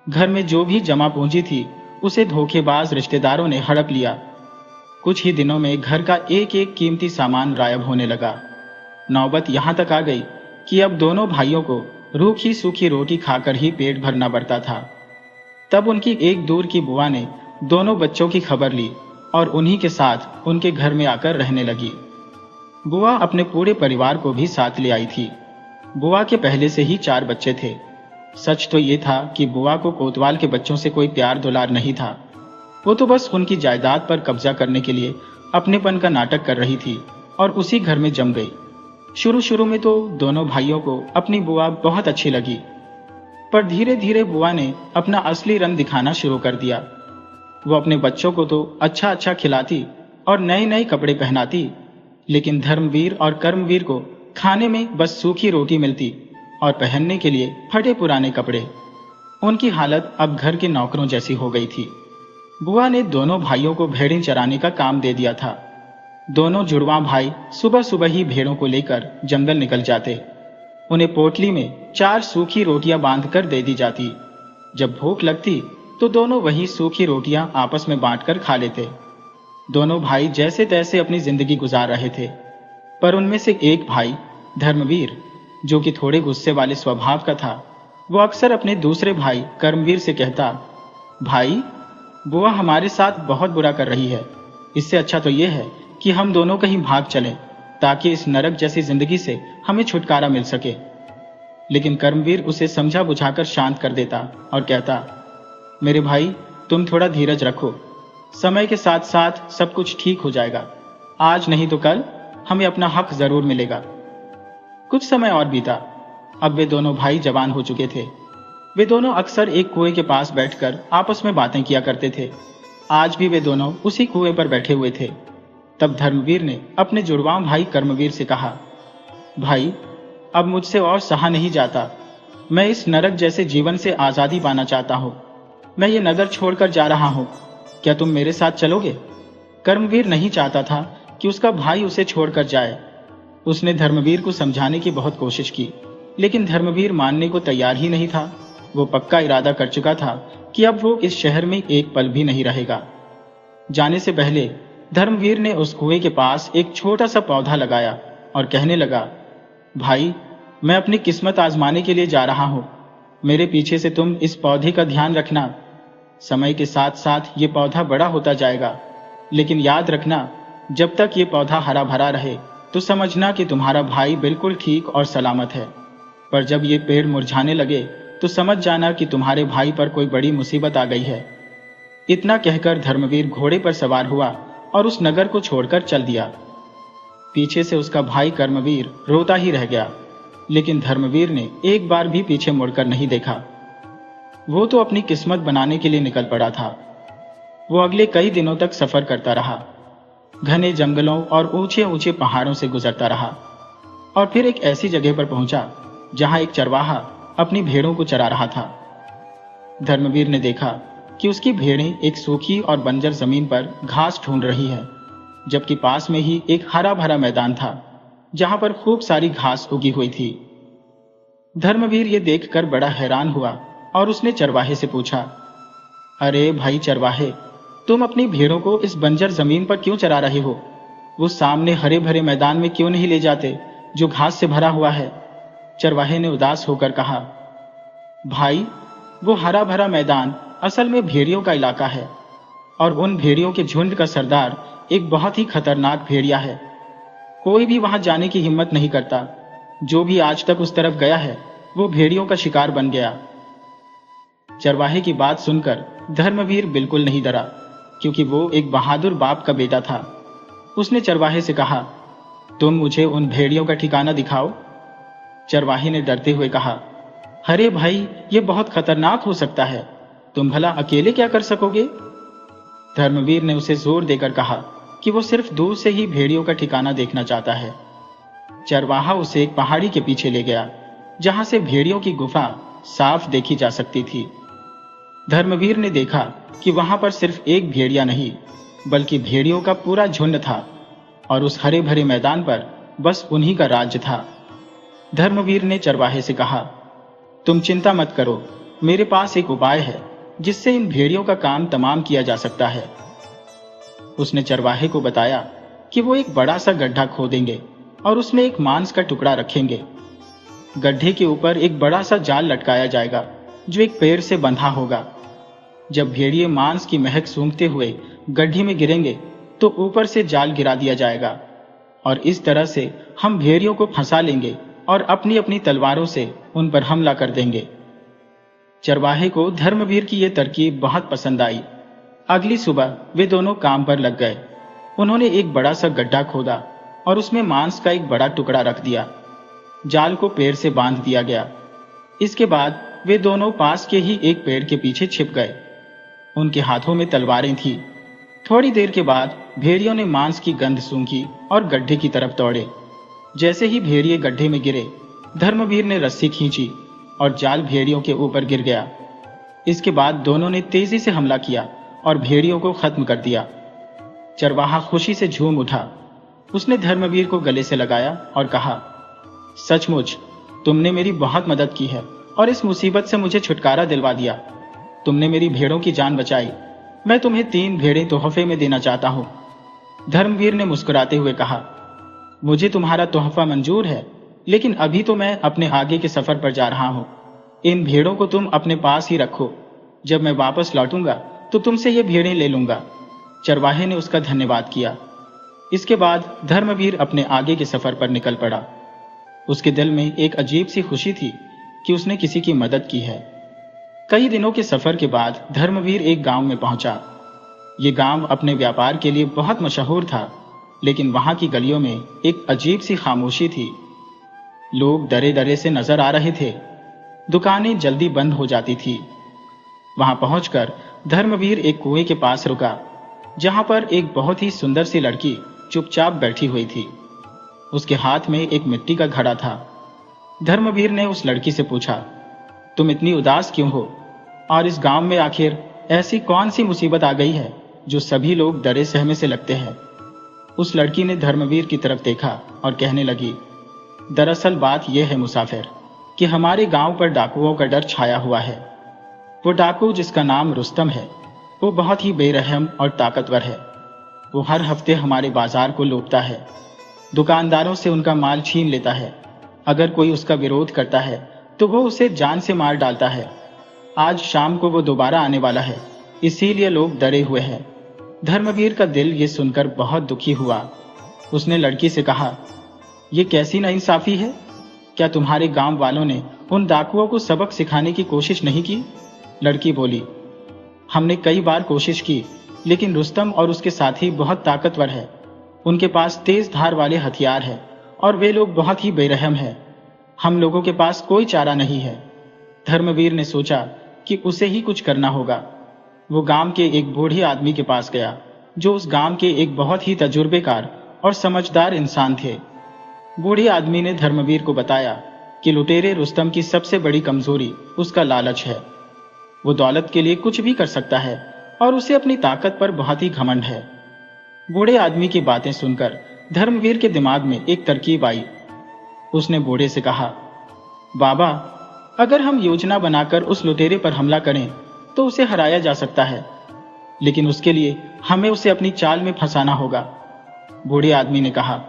घर में जो भी जमा पूंजी थी उसे धोखेबाज रिश्तेदारों ने हड़प लिया। कुछ ही दिनों में घर का एक एक कीमती सामान गायब होने लगा। नौबत यहां तक आ गई कि अब दोनों भाइयों को रूखी सूखी रोटी खाकर ही पेट भरना पड़ता था। तब उनकी एक दूर की बुआ ने दोनों बच्चों की खबर ली और उन्हीं के साथ उनके घर में आकर रहने लगी। बुआ अपने पूरे परिवार को भी साथ ले आई थी। बुआ के पहले से ही 4 बच्चे थे। सच तो ये था कि बुआ को कोतवाल के बच्चों से कोई प्यार दुलार नहीं था। वो तो बस उनकी जायदाद पर कब्जा करने के लिए अपनेपन का नाटक कर रही थी और उसी घर में जम गई। शुरू में तो दोनों भाइयों को अपनी बुआ बहुत अच्छी लगी, पर धीरे धीरे बुआ ने अपना असली रंग दिखाना शुरू कर दिया। वो अपने बच्चों को तो अच्छा खिलाती और नए नए कपड़े पहनाती, लेकिन धर्मवीर और कर्मवीर को खाने में बस सूखी रोटी मिलती और पहनने के लिए फटे पुराने कपड़े। उनकी हालत अब घर के नौकरों जैसी हो गई थी। बुआ ने दोनों भाइयों को भेड़ें चराने का काम दे दिया था। दोनों जुड़वां भाई सुबह सुबह ही भेड़ों को लेकर जंगल निकल जाते। उन्हें पोटली में 4 सूखी रोटियां बांधकर दे दी जाती। जब भूख लगती तो दोनों वही सूखी रोटियां आपस में बांटकर खा लेते। दोनों भाई जैसे तैसे अपनी जिंदगी गुजार रहे थे, पर उनमें से एक भाई धर्मवीर, जो कि थोड़े गुस्से वाले स्वभाव का था, वो अक्सर अपने दूसरे भाई कर्मवीर से कहता, भाई, बुआ हमारे साथ बहुत बुरा कर रही है। इससे अच्छा तो यह है कि हम दोनों कहीं भाग चलें, ताकि इस नरक जैसी जिंदगी से हमें छुटकारा मिल सके। लेकिन कर्मवीर उसे समझा बुझाकर शांत कर देता और कहता, मेरे भाई, तुम थोड़ा धीरज रखो, समय के साथ साथ सब कुछ ठीक हो जाएगा। आज नहीं तो कल हमें अपना हक जरूर मिलेगा। कुछ समय और बीता। अब वे दोनों भाई जवान हो चुके थे। वे दोनों अक्सर एक कुएं के पास बैठकर आपस में बातें किया करते थे। आज भी वे दोनों उसी कुएं पर बैठे हुए थे। तब धर्मवीर ने अपने जुड़वां भाई कर्मवीर से कहा, भाई, अब मुझसे और सहा नहीं जाता। मैं इस नरक जैसे जीवन से आजादी पाना चाहता हूँ। मैं ये नगर छोड़कर जा रहा हूँ। क्या तुम मेरे साथ चलोगे? कर्मवीर नहीं चाहता था कि उसका भाई उसे छोड़कर जाए। उसने धर्मवीर को समझाने की बहुत कोशिश की, लेकिन धर्मवीर मानने को तैयार ही नहीं था। वो पक्का इरादा कर चुका था कि अब वो इस शहर में एक पल भी नहीं रहेगा। जाने से पहले धर्मवीर ने उस कुएं के पास एक छोटा सा पौधा लगाया और कहने लगा, भाई, मैं अपनी किस्मत आजमाने के लिए जा रहा हूं। मेरे पीछे से तुम इस पौधे का ध्यान रखना। समय के साथ साथ ये पौधा बड़ा होता जाएगा, लेकिन याद रखना, जब तक ये पौधा हरा भरा रहे तो समझना कि तुम्हारा भाई बिल्कुल ठीक और सलामत है। पर जब ये पेड़ मुरझाने लगे तो समझ जाना कि तुम्हारे भाई पर कोई बड़ी मुसीबत आ गई है। इतना कहकर धर्मवीर घोड़े पर सवार हुआ और उस नगर को छोड़कर चल दिया। पीछे से उसका भाई कर्मवीर रोता ही रह गया, लेकिन धर्मवीर ने एक बार भी पीछे मुड़कर नहीं देखा। वो तो अपनी किस्मत बनाने के लिए निकल पड़ा था। वो अगले कई दिनों तक सफर करता रहा, घने जंगलों और ऊंचे ऊंचे पहाड़ों से गुजरता रहा, और फिर एक ऐसी जगह पर पहुंचा जहां एक चरवाहा अपनी भेड़ों को चरा रहा था। धर्मवीर ने देखा कि उसकी भेड़ें एक सूखी और बंजर जमीन पर घास ढूंढ रही है, जबकि पास में ही एक हरा भरा मैदान था जहां पर खूब सारी घास उगी हुई थी। धर्मवीर ये देखकर बड़ा हैरान हुआ और उसने चरवाहे से पूछा, अरे भाई चरवाहे, तुम अपनी भेड़ों को इस बंजर जमीन पर क्यों चरा रहे हो? वो सामने हरे भरे मैदान में क्यों नहीं ले जाते जो घास से भरा हुआ है? चरवाहे ने उदास होकर कहा, भाई, वो हरा भरा मैदान असल में भेड़ियों का इलाका है, और उन भेड़ियों के झुंड का सरदार एक बहुत ही खतरनाक भेड़िया है। कोई भी वहां जाने की हिम्मत नहीं करता। जो भी आज तक उस तरफ गया है वो भेड़ियों का शिकार बन गया। चरवाहे की बात सुनकर धर्मवीर बिल्कुल नहीं डरा, क्योंकि वो एक बहादुर बाप का बेटा था। उसने चरवाहे से कहा, तुम मुझे उन भेड़ियों का ठिकाना दिखाओ। चरवाहे ने डरते हुए कहा, अरे भाई, ये बहुत खतरनाक हो सकता है। तुम भला अकेले क्या कर सकोगे? धर्मवीर ने उसे जोर देकर कहा कि वो सिर्फ दूर से ही भेड़ियों का ठिकाना देखना चाहता है। चरवाहा उसे एक पहाड़ी के पीछे ले गया, जहां से भेड़ियों की गुफा साफ देखी जा सकती थी। धर्मवीर ने देखा कि वहां पर सिर्फ एक भेड़िया नहीं, बल्कि भेड़ियों का पूरा झुंड था, और उस हरे भरे मैदान पर बस उन्हीं का राज्य था। धर्मवीर ने चरवाहे से कहा, तुम चिंता मत करो, मेरे पास एक उपाय है जिससे इन भेड़ियों का काम तमाम किया जा सकता है। उसने चरवाहे को बताया कि वो एक बड़ा सा गड्ढा खोदेंगे और उसमें एक मांस का टुकड़ा रखेंगे। गड्ढे के ऊपर एक बड़ा सा जाल लटकाया जाएगा जो एक पेड़ से बंधा होगा। जब भेड़िए मांस की महक सूंघते हुए गड्ढे में गिरेंगे तो ऊपर से जाल गिरा दिया जाएगा, और इस तरह से हम भेड़ियों को फंसा लेंगे और अपनी अपनी तलवारों से उन पर हमला कर देंगे। चरवाहे को धर्मवीर की यह तरकीब बहुत पसंद आई। अगली सुबह वे दोनों काम पर लग गए। उन्होंने एक बड़ा सा गड्ढा खोदा और उसमें मांस का एक बड़ा टुकड़ा रख दिया। जाल को पेड़ से बांध दिया गया। इसके बाद वे दोनों पास के ही एक पेड़ के पीछे छिप गए। उनके हाथों में तलवारें थीं। थोड़ी देर के बाद भेड़ियों ने मांस की गंध सूंघी और गड्ढे की तरफ दौड़े। जैसे ही भेड़िए गड्ढे में गिरे, धर्मवीर ने रस्सी खींची और जाल भेड़ियों के ऊपर गिर गया। इसके बाद दोनों ने तेजी से हमला किया और भेड़ियों को खत्म कर दिया। चरवाहा खुशी से झूम उठा। उसने धर्मवीर को गले से लगाया और कहा, सचमुच तुमने मेरी बहुत मदद की है और इस मुसीबत से मुझे छुटकारा दिलवा दिया। तुमने मेरी भेड़ों की जान बचाई। मैं तुम्हें 3 भेड़ें तोहफे में देना चाहता हूं। धर्मवीर ने मुस्कुराते हुए कहा, मुझे तुम्हारा तोहफा मंजूर है, लेकिन अभी तो मैं अपने आगे के सफर पर जा रहा हूं। इन भेड़ों को तुम अपने पास ही रखो। जब मैं वापस लौटूंगा तो तुमसे ये भेड़ें ले लूंगा। चरवाहे ने उसका धन्यवाद किया। इसके बाद धर्मवीर अपने आगे के सफर पर निकल पड़ा। उसके दिल में एक अजीब सी खुशी थी कि उसने किसी की मदद की है। कई दिनों के सफर के बाद धर्मवीर एक गांव में पहुंचा। ये गांव अपने व्यापार के लिए बहुत मशहूर था, लेकिन वहां की गलियों में एक अजीब सी खामोशी थी। लोग डरे डरे से नजर आ रहे थे। दुकानें जल्दी बंद हो जाती थी। वहां पहुंचकर धर्मवीर एक कुएं के पास रुका, जहां पर एक बहुत ही सुंदर सी लड़की चुपचाप बैठी हुई थी। उसके हाथ में एक मिट्टी का घड़ा था। धर्मवीर ने उस लड़की से पूछा, तुम इतनी उदास क्यों हो, और इस गांव में आखिर ऐसी कौन सी मुसीबत आ गई है जो सभी लोग डरे सहमे से लगते हैं। उस लड़की ने धर्मवीर की तरफ देखा और कहने लगी, दरअसल बात यह है मुसाफिर कि हमारे गांव पर डाकुओं का डर छाया हुआ है। वो डाकू जिसका नाम रुस्तम है, वो बहुत ही बेरहम और ताकतवर है। वो हर हफ्ते हमारे बाजार को लूटता है, दुकानदारों से उनका माल छीन लेता है। अगर कोई उसका विरोध करता है तो वो उसे जान से मार डालता है। आज शाम को वो दोबारा आने वाला है, इसीलिए लोग डरे हुए हैं। धर्मवीर का दिल ये सुनकर बहुत दुखी हुआ। उसने लड़की से कहा, ये कैसी नाइंसाफी है? क्या तुम्हारे गांव वालों ने उन डाकुओं को सबक सिखाने की कोशिश नहीं की? लड़की बोली, हमने कई बार कोशिश की, लेकिन रुस्तम और उसके साथी बहुत ताकतवर है। उनके पास तेज धार वाले हथियार है और वे लोग बहुत ही बेरहम हैं। हम लोगों के पास कोई चारा नहीं है। धर्मवीर ने सोचा कि उसे ही कुछ करना होगा। वो गांव के एक बूढ़े आदमी के पास गया, जो उस गांव के एक बहुत ही तजुर्बेकार और समझदार इंसान थे। बूढ़े आदमी ने धर्मवीर को बताया कि लुटेरे रुस्तम की सबसे बड़ी कमजोरी उसका लालच है। वो दौलत के लिए कुछ भी कर सकता है और उसे अपनी ताकत पर बहुत ही घमंड है। बूढ़े आदमी की बातें सुनकर धर्मवीर के दिमाग में एक तरकीब आई। उसने बूढ़े से कहा, बाबा, अगर हम योजना बनाकर उस लुटेरे पर हमला करें तो उसे हराया जा सकता है, लेकिन उसके लिए हमें उसे अपनी चाल में फंसाना होगा। बूढ़े आदमी ने कहा,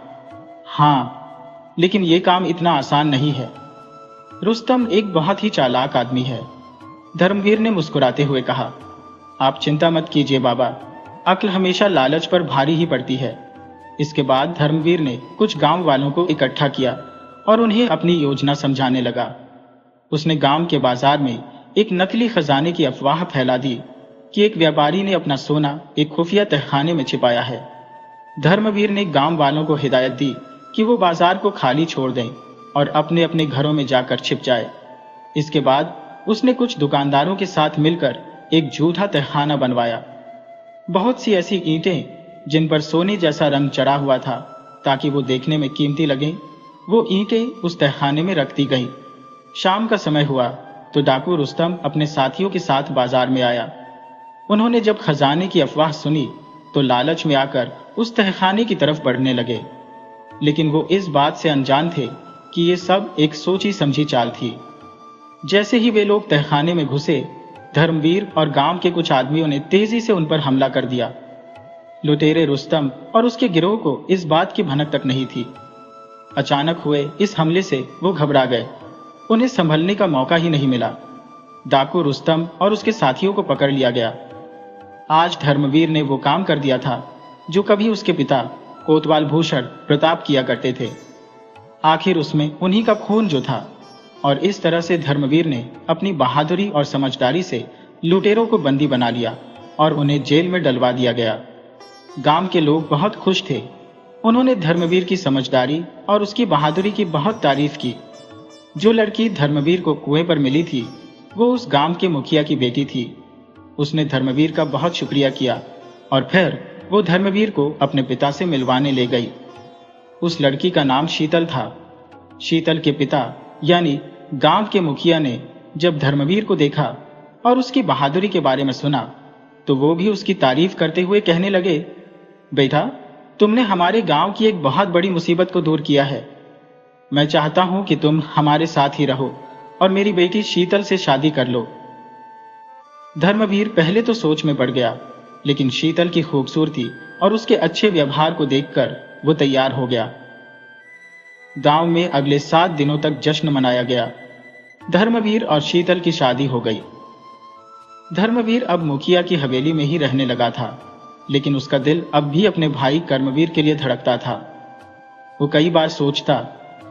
हाँ, लेकिन यह काम इतना आसान नहीं है। रुस्तम एक बहुत ही चालाक आदमी है। धर्मवीर ने मुस्कुराते हुए कहा, आप चिंता मत कीजिए बाबा, अक्ल हमेशा लालच पर भारी ही पड़ती है। इसके बाद धर्मवीर ने कुछ गांव वालों को इकट्ठा किया और उन्हें अपनी योजना समझाने लगा। उसने गांव के बाजार में एक नकली खजाने की अफवाह फैला दी कि एक व्यापारी ने अपना सोना एक खुफिया तहखाने में छिपाया है। धर्मवीर ने गांव वालों को हिदायत दी कि वो बाजार को खाली छोड़ दें और अपने अपने घरों में जाकर छिप जाए। इसके बाद उसने कुछ दुकानदारों के साथ मिलकर एक झूठा तहखाना बनवाया। बहुत सी ऐसी ईंटें जिन पर सोने जैसा रंग चढ़ा हुआ था, ताकि वो देखने में कीमती लगें, वो ईंटें उस तहखाने में रख दी गईं। शाम का समय हुआ तो डाकू रुस्तम अपने साथियों के साथ बाजार में आया। उन्होंने जब खजाने की अफवाह सुनी तो लालच में आकर उस तहखाने की तरफ बढ़ने लगे, लेकिन वो इस बात से अनजान थे कि ये सब एक सोची समझी चाल थी। जैसे ही वे लोग तहखाने में घुसे, धर्मवीर और गांव के कुछ आदमियों ने तेजी से उन पर हमला कर दिया। लुटेरे रुस्तम और उसके गिरोह को इस बात की भनक तक नहीं थी। अचानक हुए इस हमले से वो घबरा गए। उन्हें संभलने का मौका ही नहीं मिला। डाकू रुस्तम और उसके साथियों को पकड़ लिया गया। आज धर्मवीर ने वो काम कर दिया था जो कभी उसके पिता कोतवाल भूषण प्रताप किया करते थे। आखिर उसमें उन्हीं का खून जो था, और इस तरह से धर्मवीर ने अपनी बहादुरी और समझदारी से लुटेरों को बंदी बना लिया और उन्हें जेल में डलवा दिया गया। गांव के लोग बहुत खुश थे। उन्होंने धर्मवीर की समझदारी और उसकी बहादुरी की बहुत तारीफ की। जो लड़की धर्मवीर को कुएं पर मिली थी, वो उस गांव के मुखिया की बेटी थी। उसने धर्मवीर का बहुत शुक्रिया किया और फिर वो धर्मवीर को अपने पिता से मिलवाने ले गई। उस लड़की का नाम शीतल था। शीतल के पिता यानी गांव के मुखिया ने जब धर्मवीर को देखा और उसकी बहादुरी के बारे में सुना, तो वो भी उसकी तारीफ करते हुए कहने लगे, बेटा, तुमने हमारे गांव की एक बहुत बड़ी मुसीबत को दूर किया है। मैं चाहता हूं कि तुम हमारे साथ ही रहो और मेरी बेटी शीतल से शादी कर लो। धर्मवीर पहले तो सोच में पड़ गया, लेकिन शीतल की खूबसूरती और उसके अच्छे व्यवहार को देखकर वो तैयार हो गया। गांव में अगले 7 दिनों तक जश्न मनाया गया। धर्मवीर और शीतल की शादी हो गई। धर्मवीर अब मुखिया की हवेली में ही रहने लगा था, लेकिन उसका दिल अब भी अपने भाई कर्मवीर के लिए धड़कता था। वो कई बार सोचता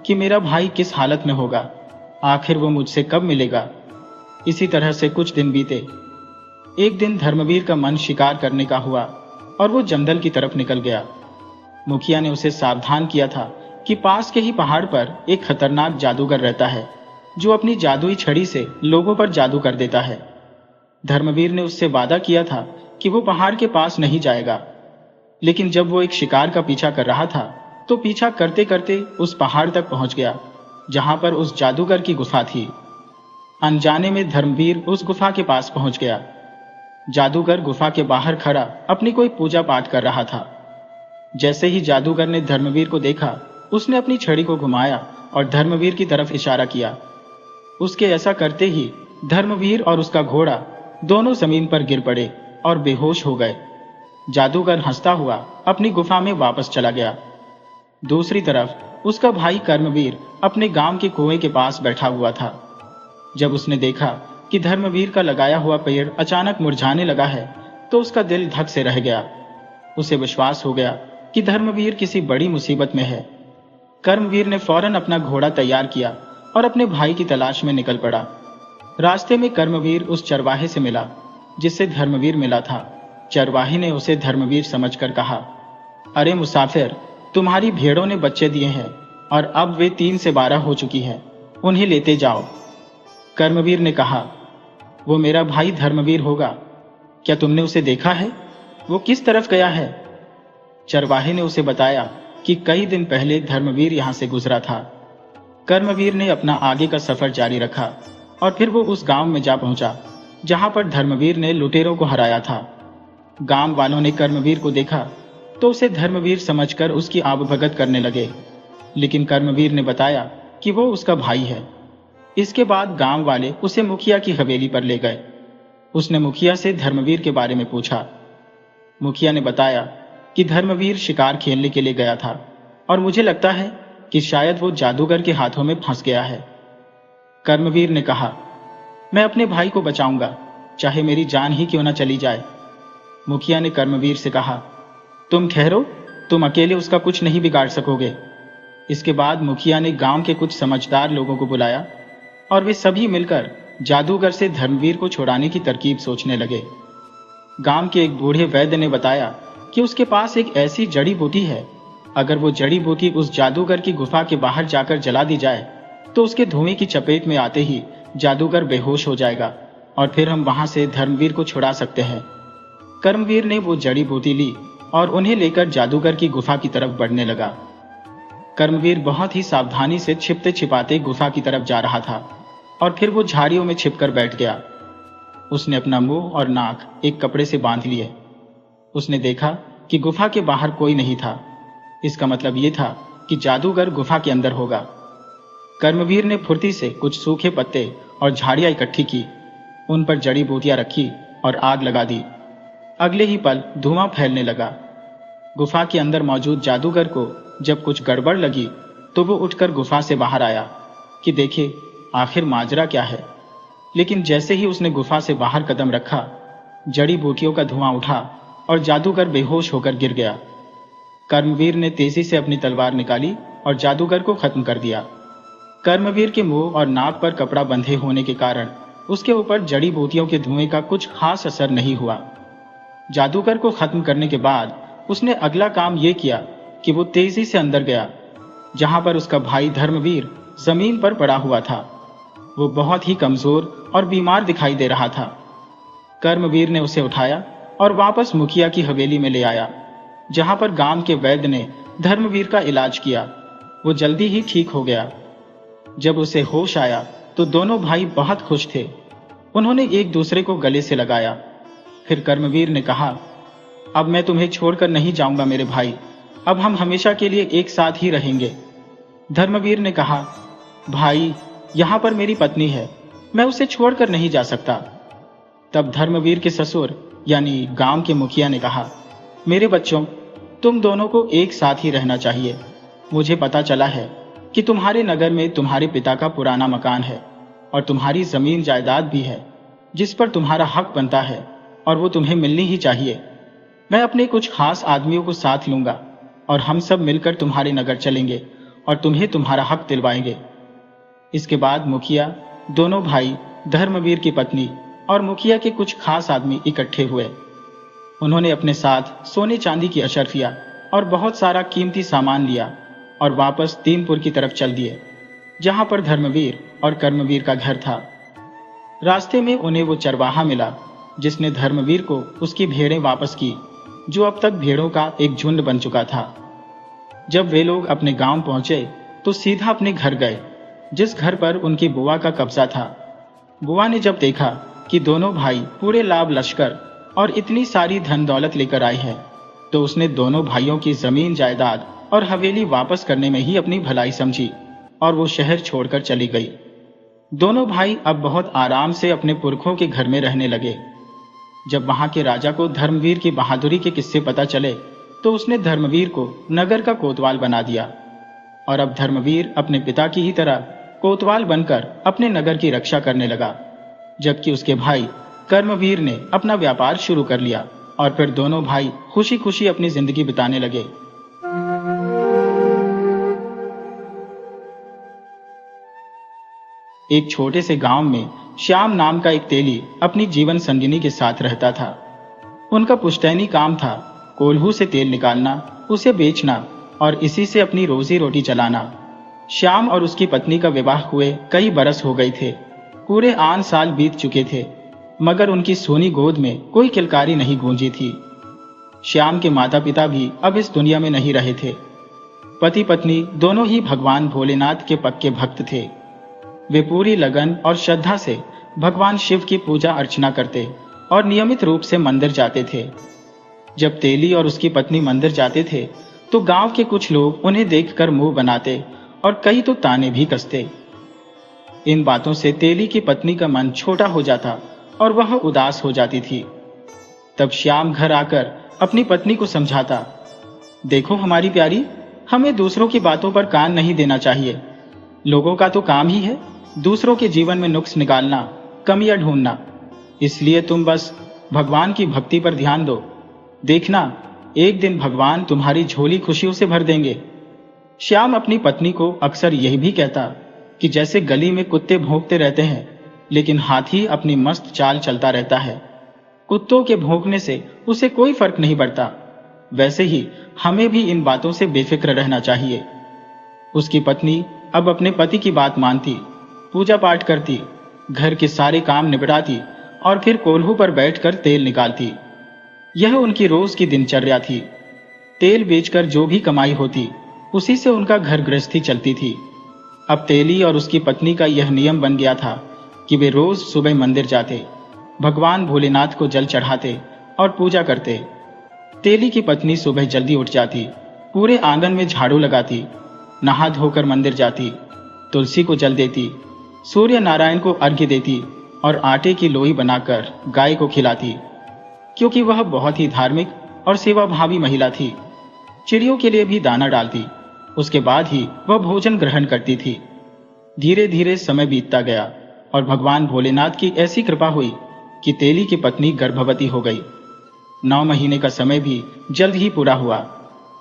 कि मेरा भाई किस हालत में होगा, आखिर वो मुझसे कब मिलेगा। इसी तरह से कुछ दिन बीते। एक दिन धर्मवीर का मन शिकार करने का हुआ और वो जंगल की तरफ निकल गया। मुखिया ने उसे सावधान किया था कि पास के ही पहाड़ पर एक खतरनाक जादूगर रहता है, जो अपनी जादुई छड़ी से लोगों पर जादू कर देता है। धर्मवीर ने उससे वादा किया था कि वो पहाड़ के पास नहीं जाएगा, लेकिन जब वो एक शिकार का पीछा कर रहा था तो पीछा करते करते उस पहाड़ तक पहुंच गया जहां पर उस जादूगर की गुफा थी। अनजाने में धर्मवीर उस गुफा के पास पहुंच गया। जादूगर गुफा के बाहर खड़ा अपनी कोई पूजा पाठ कर रहा था। जैसे ही जादूगर ने धर्मवीर को देखा, उसने अपनी छड़ी को घुमाया और धर्मवीर की तरफ इशारा किया। उसके ऐसा करते ही धर्मवीर और उसका घोड़ा दोनों जमीन पर गिर पड़े और बेहोश हो गए। जादूगर हंसता हुआ अपनी गुफा में वापस चला गया। दूसरी तरफ उसका भाई कर्मवीर अपने गांव के कुएं के पास बैठा हुआ था। जब उसने देखा कि धर्मवीर का लगाया हुआ पेड़ अचानक मुरझाने लगा है तो उसका दिल धक से रह गया। उसे विश्वास हो गया कि धर्मवीर किसी बड़ी मुसीबत में है। कर्मवीर ने फौरन अपना घोड़ा तैयार किया और अपने भाई की तलाश में निकल पड़ा। रास्ते में कर्मवीर उस चरवाहे से मिला जिससे धर्मवीर मिला था। चरवाहे ने उसे धर्मवीर समझकर कहा, अरे मुसाफिर, तुम्हारी भेड़ों ने बच्चे दिए हैं और अब वे 3 से 12 हो चुकी हैं, उन्हें लेते जाओ। कर्मवीर ने कहा, वो मेरा भाई धर्मवीर होगा, क्या तुमने उसे देखा है? वो किस तरफ गया है? चरवाहे ने उसे बताया कि कई दिन पहले धर्मवीर यहां से गुजरा था। कर्मवीर ने अपना आगे का सफर जारी रखा और फिर वो उस गांव में जा पहुंचा जहां पर धर्मवीर ने लुटेरों को हराया था। गांव वालों ने कर्मवीर को देखा तो उसे धर्मवीर समझकर उसकी आवभगत करने लगे, लेकिन कर्मवीर ने बताया कि वो उसका भाई है। इसके बाद गांव वाले उसे मुखिया की हवेली पर ले गए। उसने मुखिया से धर्मवीर के बारे में पूछा। मुखिया ने बताया कि धर्मवीर शिकार खेलने के लिए गया था और मुझे लगता है कि शायद वो जादूगर के हाथों में फंस गया है। कर्मवीर ने कहा, मैं अपने भाई को बचाऊंगा, चाहे मेरी जान ही क्यों न चली जाए। मुखिया ने कर्मवीर से कहा, तुम ठहरो, तुम अकेले उसका कुछ नहीं बिगाड़ सकोगे। इसके बाद मुखिया ने गांव के कुछ समझदार लोगों को बुलाया और वे सभी मिलकर जादूगर से धर्मवीर को छुड़ाने की तरकीब सोचने लगे। गांव के एक बूढ़े वैद्य ने बताया कि उसके पास एक ऐसी जड़ी बूटी है, अगर वो जड़ी बूटी उस जादूगर की गुफा के बाहर जाकर जला दी जाए तो उसके धुएं की चपेट में आते ही जादूगर बेहोश हो जाएगा और फिर हम वहां से धर्मवीर को छुड़ा सकते हैं। कर्मवीर ने वो जड़ी बूटी ली और उन्हें लेकर जादूगर की गुफा की तरफ बढ़ने लगा। कर्मवीर बहुत ही सावधानी से छिपते छिपाते गुफा की तरफ जा रहा था और फिर वो झाड़ियों में छिपकर बैठ गया। उसने अपना मुंह और नाक एक कपड़े से बांध लिए। उसने देखा कि गुफा के बाहर कोई नहीं था। इसका मतलब ये था कि जादूगर गुफा के अंदर होगा। कर्मवीर ने फुर्ती से कुछ सूखे पत्ते और झाड़ियां इकट्ठी की, उन पर जड़ी बूटियां रखी और आग लगा दी। अगले ही पल धुआं फैलने लगा। गुफा के अंदर मौजूद जादूगर को जब कुछ गड़बड़ लगी तो वो उठकर गुफा से बाहर आया कि देखे आखिर माजरा क्या है। लेकिन जैसे ही उसने गुफा से बाहर कदम रखा, जड़ी बूटियों का धुआं उठा और जादूगर बेहोश होकर गिर गया। कर्मवीर ने तेजी से अपनी तलवार निकाली और जादूगर को खत्म कर दिया। कर्मवीर के मुंह और नाक पर कपड़ा बंधे होने के कारण उसके ऊपर जड़ी बूटियों के धुएं का कुछ खास असर नहीं हुआ। जादूगर को खत्म करने के बाद उसने अगला काम यह किया कि वो तेजी से अंदर गया जहां पर उसका भाई धर्मवीर जमीन पर पड़ा हुआ था। वो बहुत ही कमजोर और बीमार दिखाई दे रहा था। कर्मवीर ने उसे उठाया और वापस मुखिया की हवेली में ले आया, जहां पर गांव के वैद्य ने धर्मवीर का इलाज किया। वो जल्दी ही ठीक हो गया। जब उसे होश आया तो दोनों भाई बहुत खुश थे। उन्होंने एक दूसरे को गले से लगाया। फिर कर्मवीर ने कहा, अब मैं तुम्हें छोड़कर नहीं जाऊंगा मेरे भाई, अब हम हमेशा के लिए एक साथ ही रहेंगे। धर्मवीर ने कहा, भाई, यहां पर मेरी पत्नी है, मैं उसे छोड़कर नहीं जा सकता। तब धर्मवीर के ससुर यानी गांव के मुखिया ने कहा, मेरे बच्चों, तुम दोनों को एक साथ ही रहना चाहिए। मुझे पता चला है कि तुम्हारे नगर में तुम्हारे पिता का पुराना मकान है और तुम्हारी जमीन जायदाद भी है जिस पर तुम्हारा हक बनता है और वो तुम्हें मिलनी ही चाहिए। मैं अपने कुछ खास आदमियों को साथ लूंगा और हम सब मिलकर तुम्हारे नगर चलेंगे और तुम्हें तुम्हारा हक दिलवाएंगे। इसके बाद मुखिया, दोनों भाई, धर्मवीर की पत्नी और मुखिया के कुछ खास आदमी इकट्ठे हुए। उन्होंने अपने साथ सोने चांदी की अशर्फिया और बहुत सारा कीमती सामान लिया और वापस दीनपुर की तरफ चल दिए, जहां पर धर्मवीर और कर्मवीर का घर था। रास्ते में उन्हें वो चरवाहा मिला जिसने धर्मवीर को उसकी भेड़ें वापस की, जो अब तक भेड़ों का एक झुंड बन चुका था। जब वे लोग अपने गांव पहुंचे तो सीधा अपने घर गए, जिस घर पर उनकी बुआ का कब्जा था। बुआ ने जब देखा कि दोनों भाई पूरे लाभ लश्कर और इतनी सारी धन दौलत लेकर आए हैं, तो उसने दोनों भाइयों की जमीन जायदाद और हवेली वापस करने में ही अपनी भलाई समझी और वो शहर छोड़कर चली गई। दोनों भाई अब बहुत आराम से अपने पुरखों के घर में रहने लगे। जब वहां के राजा को धर्मवीर की बहादुरी के किस्से पता चले तो उसने धर्मवीर को नगर का कोतवाल बना दिया और अब धर्मवीर अपने पिता की ही तरह कोतवाल बनकर अपने नगर की रक्षा करने लगा, जबकि उसके भाई कर्मवीर ने अपना व्यापार शुरू कर लिया और फिर दोनों भाई खुशी खुशी अपनी जिंदगी बिताने लगे। एक छोटे से गांव में श्याम नाम का एक तेली अपनी जीवन संगिनी के साथ रहता था। उनका पुश्तैनी काम था कोल्हू से तेल निकालना, उसे बेचना और इसी से अपनी रोजी रोटी चलाना। श्याम और उसकी पत्नी का विवाह हुए कई बरस हो गए थे। पूरे 8 साल बीत चुके थे, मगर उनकी सोनी गोद में कोई किलकारी नहीं गूंजी थी। श्याम के माता पिता भी अब इस दुनिया में नहीं रहे थे। पति पत्नी दोनों ही भगवान भोलेनाथ के पक्के भक्त थे। वे पूरी लगन और श्रद्धा से भगवान शिव की पूजा अर्चना करते और नियमित रूप से मंदिर जाते थे। जब तेली और उसकी पत्नी मंदिर जाते थे तो गांव के कुछ लोग उन्हें देखकर मुंह बनाते और कई तो ताने भी कसते। इन बातों से तेली की पत्नी का मन छोटा हो जाता और वह उदास हो जाती थी। तब श्याम घर आकर अपनी पत्नी को समझाता, देखो हमारी प्यारी, हमें दूसरों की बातों पर कान नहीं देना चाहिए। लोगों का तो काम ही है दूसरों के जीवन में नुक्स निकालना, कमियां ढूंढना। इसलिए तुम बस भगवान की भक्ति पर ध्यान दो। देखना, एक दिन भगवान तुम्हारी झोली खुशियों से भर देंगे। श्याम अपनी पत्नी को अक्सर यही भी कहता कि जैसे गली में कुत्ते भौंकते रहते हैं, लेकिन हाथी अपनी मस्त चाल चलता रहता है। कुत्तों के भौंकने से उसे कोई फर्क नहीं पड़ता, वैसे ही हमें भी इन बातों से बेफिक्र रहना चाहिए। उसकी पत्नी अब अपने पति की बात मानती, पूजा पाठ करती, घर के सारे काम निपटाती और फिर कोल्हू पर बैठकर तेल निकालती। यह उनकी रोज की दिनचर्या थी। तेल बेचकर जो भी कमाई होती उसी से उनका घर गृहस्थी चलती थी। अब तेली और उसकी पत्नी का यह नियम बन गया था कि वे रोज सुबह मंदिर जाते, भगवान भोलेनाथ को जल चढ़ाते और पूजा करते। तेली की पत्नी सुबह जल्दी उठ जाती, पूरे आंगन में झाड़ू लगाती, नहा धोकर मंदिर जाती, तुलसी को जल देती, सूर्य नारायण को अर्घ्य देती और आटे की लोई बनाकर गाय को खिलाती, क्योंकि वह बहुत ही धार्मिक और सेवाभावी महिला थी। चिड़ियों के लिए भी दाना डालती, उसके बाद ही वह भोजन ग्रहण करती थी। धीरे धीरे समय बीतता गया और भगवान भोलेनाथ की ऐसी कृपा हुई कि तेली की पत्नी गर्भवती हो गई। 9 महीने का समय भी जल्द ही पूरा हुआ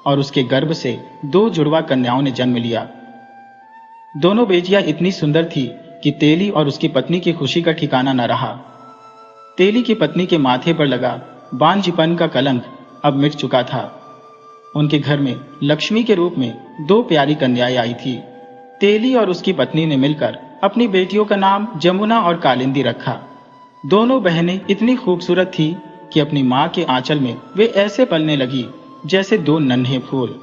और उसके गर्भ से 2 जुड़वा कन्याओं ने जन्म लिया। दोनों बेटियां इतनी सुंदर थी कि तेली और उसकी पत्नी की खुशी का ठिकाना न रहा। तेली की पत्नी के माथे पर लगा बांझपन का कलंक अब मिट चुका था। उनके घर में लक्ष्मी के रूप में 2 प्यारी कन्याएं आई थी। तेली और उसकी पत्नी ने मिलकर अपनी बेटियों का नाम जमुना और कालिंदी रखा। दोनों बहनें इतनी खूबसूरत थी कि अपनी मां के आंचल में वे ऐसे पलने लगी जैसे 2 नन्हे फूल।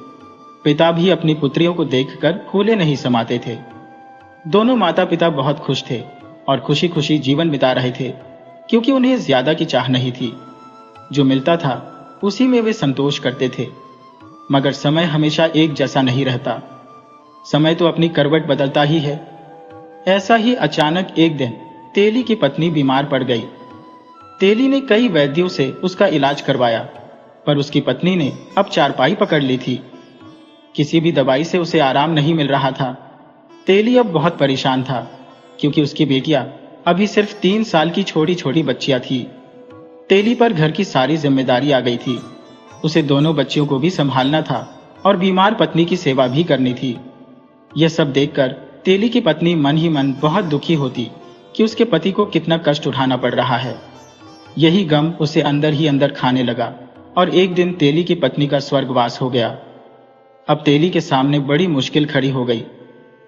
पिता भी अपनी पुत्रियों को देखकर फूले नहीं समाते थे। दोनों माता पिता बहुत खुश थे और खुशी खुशी जीवन बिता रहे थे, क्योंकि उन्हें ज्यादा की चाह नहीं थी। जो मिलता था उसी में वे संतोष करते थे। मगर समय हमेशा एक जैसा नहीं रहता। समय तो अपनी करवट बदलता ही है। ऐसा ही अचानक एक दिन तेली की पत्नी बीमार पड़ गई। तेली ने कई वैद्यों से उसका इलाज करवाया, पर उसकी पत्नी ने अब चारपाई पकड़ ली थी। किसी भी दवाई से उसे आराम नहीं मिल रहा था। तेली अब बहुत परेशान था, क्योंकि उसकी बेटियां अभी सिर्फ 3 साल की छोटी छोटी बच्चियां थी। तेली पर घर की सारी जिम्मेदारी आ गई थी। उसे दोनों बच्चियों को भी संभालना था और बीमार पत्नी की सेवा भी करनी थी। यह सब देखकर तेली की पत्नी मन ही मन बहुत दुखी होती कि उसके पति को कितना कष्ट उठाना पड़ रहा है। यही गम उसे अंदर ही अंदर खाने लगा और एक दिन तेली की पत्नी का स्वर्गवास हो गया। अब तेली के सामने बड़ी मुश्किल खड़ी हो गई।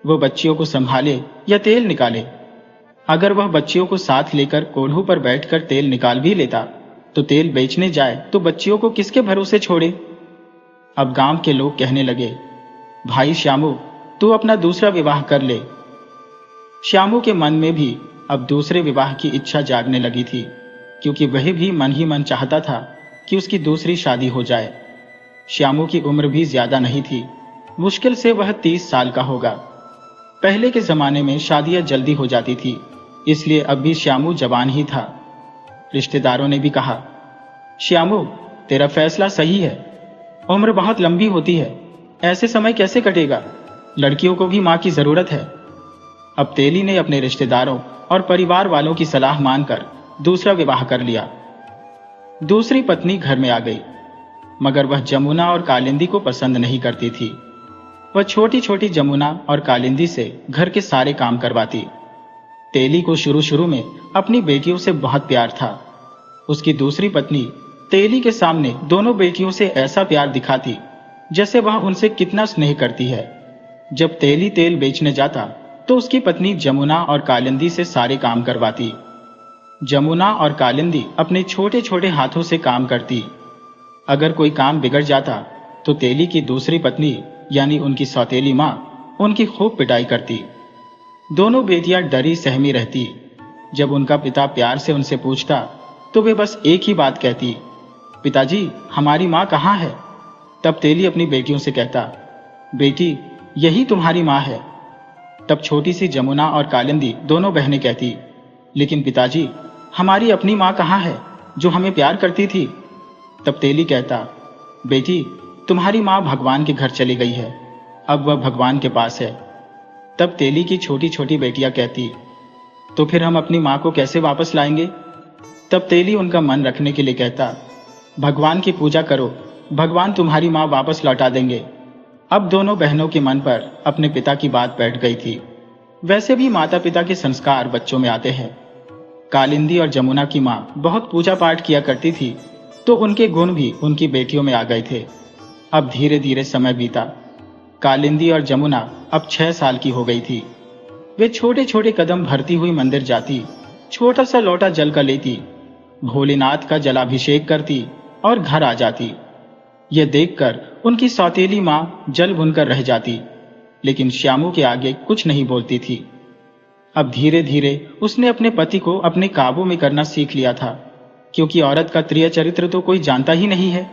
वो बच्चियों को संभाले या तेल निकाले। अगर वह बच्चियों को साथ लेकर कोल्हू पर बैठकर तेल निकाल भी लेता तो तेल बेचने जाए तो बच्चियों को किसके भरोसे छोड़े। अब गांव के लोग कहने लगे, भाई श्यामू, तू अपना दूसरा विवाह कर ले। श्यामू के मन में भी अब दूसरे विवाह की इच्छा जागने लगी थी, क्योंकि वह भी मन ही मन चाहता था कि उसकी दूसरी शादी हो जाए। श्यामू की उम्र भी ज्यादा नहीं थी, मुश्किल से वह 30 साल का होगा। पहले के जमाने में शादियां जल्दी हो जाती थी, इसलिए अब भी श्यामू जवान ही था। रिश्तेदारों ने भी कहा, श्यामू, तेरा फैसला सही है, उम्र बहुत लंबी होती है, ऐसे समय कैसे कटेगा, लड़कियों को भी मां की जरूरत है। अब तेली ने अपने रिश्तेदारों और परिवार वालों की सलाह मानकर दूसरा विवाह कर लिया। दूसरी पत्नी घर में आ गई, मगर वह जमुना और कालिंदी को पसंद नहीं करती थी। वह छोटी छोटी जमुना और कालिंदी से घर के सारे काम करवाती। तेली को शुरू शुरू में अपनी बेटियों से बहुत प्यार था। उसकी दूसरी पत्नी तेली के सामने दोनों बेटियों से ऐसा प्यार दिखाती जैसे वह उनसे कितना स्नेह करती है। जब तेली तेल बेचने जाता तो उसकी पत्नी जमुना और कालिंदी से सारे काम करवाती। जमुना और कालिंदी अपने छोटे छोटे हाथों से काम करती। अगर कोई काम बिगड़ जाता तो तेली की दूसरी पत्नी यानी उनकी सौतेली मां उनकी खूब पिटाई करती। दोनों बेटियां डरी सहमी रहती। जब उनका पिता प्यार से उनसे पूछता तो वे बस एक ही बात कहती, पिताजी, हमारी मां कहाँ है। तब तेली अपनी बेटियों से कहता, बेटी, यही तुम्हारी मां है। तब छोटी सी जमुना और कालिंदी दोनों बहनें कहती, लेकिन पिताजी, हमारी अपनी मां कहाँ है जो हमें प्यार करती थी। तब तेली कहता, बेटी, तुम्हारी मां भगवान के घर चली गई है, अब वह भगवान के पास है। तब तेली की छोटी छोटी बेटियां कहती, तो फिर हम अपनी मां को कैसे वापस लाएंगे। तब तेली उनका मन रखने के लिए कहता, भगवान की पूजा करो, भगवान तुम्हारी मां वापस लौटा देंगे। अब दोनों बहनों के मन पर अपने पिता की बात बैठ गई थी। वैसे भी माता पिता के संस्कार बच्चों में आते हैं। कालिंदी और जमुना की मां बहुत पूजा पाठ किया करती थी, तो उनके गुण भी उनकी बेटियों में आ गए थे। अब धीरे धीरे समय बीता। कालिंदी और जमुना अब 6 साल की हो गई थी। वे छोटे छोटे कदम भरती हुई मंदिर जाती, छोटा सा लोटा जल का लेती, भोलेनाथ का जलाभिषेक करती और घर आ जाती। यह देखकर उनकी सौतेली मां जल भुनकर रह जाती, लेकिन श्यामू के आगे कुछ नहीं बोलती थी। अब धीरे धीरे उसने अपने पति को अपने काबू में करना सीख लिया था, क्योंकि औरत का त्रिय चरित्र तो कोई जानता ही नहीं है।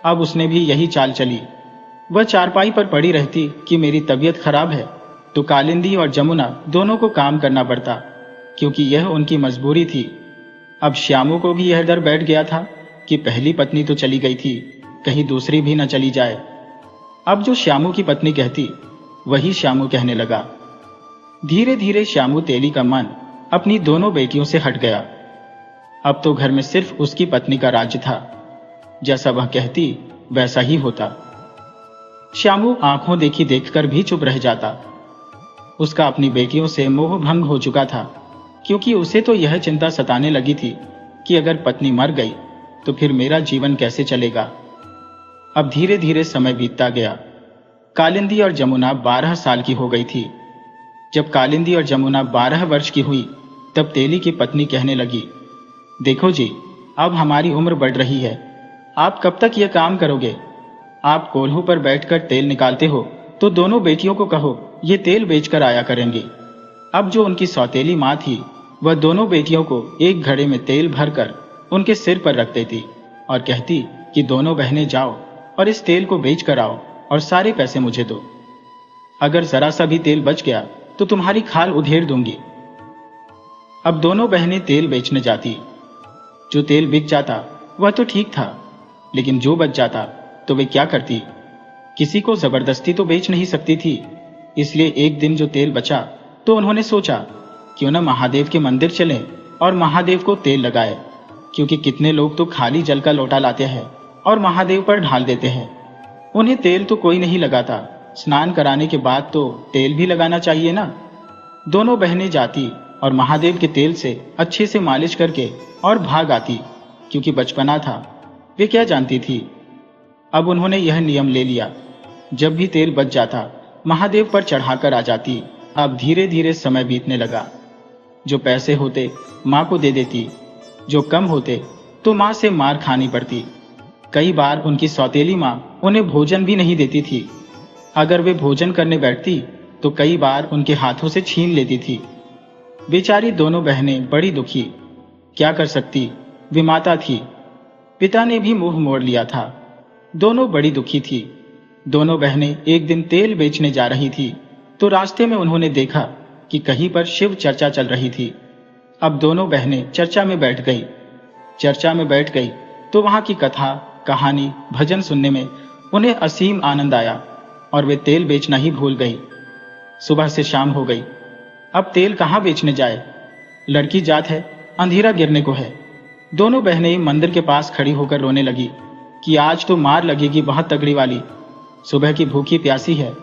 अब उसने भी यही चाल चली। वह चारपाई पर पड़ी रहती कि मेरी तबीयत खराब है, तो कालिंदी और जमुना दोनों को काम करना पड़ता, क्योंकि यह उनकी मजबूरी थी। अब श्यामू को भी यह डर बैठ गया था कि पहली पत्नी तो चली गई थी, कहीं दूसरी भी न चली जाए। अब जो श्यामू की पत्नी कहती वही श्यामू कहने लगा। धीरे धीरे श्यामू तेली का मन अपनी दोनों बेटियों से हट गया। अब तो घर में सिर्फ उसकी पत्नी का राज्य था, जैसा वह कहती वैसा ही होता। श्यामू आंखों देखी देखकर भी चुप रह जाता। उसका अपनी बेटियों से मोह भंग हो चुका था, क्योंकि उसे तो यह चिंता सताने लगी थी कि अगर पत्नी मर गई तो फिर मेरा जीवन कैसे चलेगा। अब धीरे धीरे समय बीतता गया। कालिंदी और जमुना 12 साल की हो गई थी। जब कालिंदी और जमुना 12 वर्ष की हुई तब तेली की पत्नी कहने लगी, देखो जी, अब हमारी उम्र बढ़ रही है, आप कब तक यह काम करोगे। आप कोल्हू पर बैठकर तेल निकालते हो तो दोनों बेटियों को कहो ये तेल बेचकर आया करेंगी। अब जो उनकी सौतेली मां थी वह दोनों बेटियों को एक घड़े में तेल भरकर उनके सिर पर रख देती और कहती कि दोनों बहनें जाओ और इस तेल को बेच कर आओ और सारे पैसे मुझे दो। अगर जरा सा भी तेल बच गया तो तुम्हारी खाल उधेड़ दूंगी। अब दोनों बहनें तेल बेचने जाती। जो तेल बिक जाता वह तो ठीक था, लेकिन जो बच जाता तो वे क्या करती। किसी को जबरदस्ती तो बेच नहीं सकती थी, इसलिए एक दिन जो तेल बचा तो उन्होंने सोचा क्यों न महादेव के मंदिर चलें और महादेव को तेल लगाए, क्योंकि कितने लोग तो खाली जल का लोटा लाते हैं और महादेव पर ढाल देते हैं। उन्हें तेल तो कोई नहीं लगाता, स्नान कराने के बाद तो तेल भी लगाना चाहिए ना। दोनों बहनें जाती और महादेव के तेल से अच्छे से मालिश करके और भाग आती, क्योंकि बचपना था, वे क्या जानती थी। अब उन्होंने यह नियम ले लिया, जब भी तेल बच जाता महादेव पर चढ़ाकर आ जाती। अब धीरे धीरे समय बीतने लगा। जो पैसे होते माँ को दे देती, जो कम होते तो माँ से मार खानी पड़ती। कई बार उनकी सौतेली माँ उन्हें भोजन भी नहीं देती थी। अगर वे भोजन करने बैठती तो कई बार उनके हाथों से छीन लेती थी। बेचारी दोनों बहनें बड़ी दुखी, क्या कर सकती, वे माता थी। पिता ने भी मुंह मोड़ लिया था। दोनों बड़ी दुखी थी। दोनों बहनें एक दिन तेल बेचने जा रही थी तो रास्ते में उन्होंने देखा कि कहीं पर शिव चर्चा चल रही थी। अब दोनों बहनें चर्चा में बैठ गई तो वहां की कथा, कहानी, भजन सुनने में उन्हें असीम आनंद आया और वे तेल बेचना ही भूल गई। सुबह से शाम हो गई, अब तेल कहाँ बेचने जाए। लड़की जात है, अंधेरा गिरने को है। दोनों बहनें मंदिर के पास खड़ी होकर रोने लगी कि आज तो मार लगेगी बहुत तगड़ी वाली, सुबह की भूखी प्यासी है।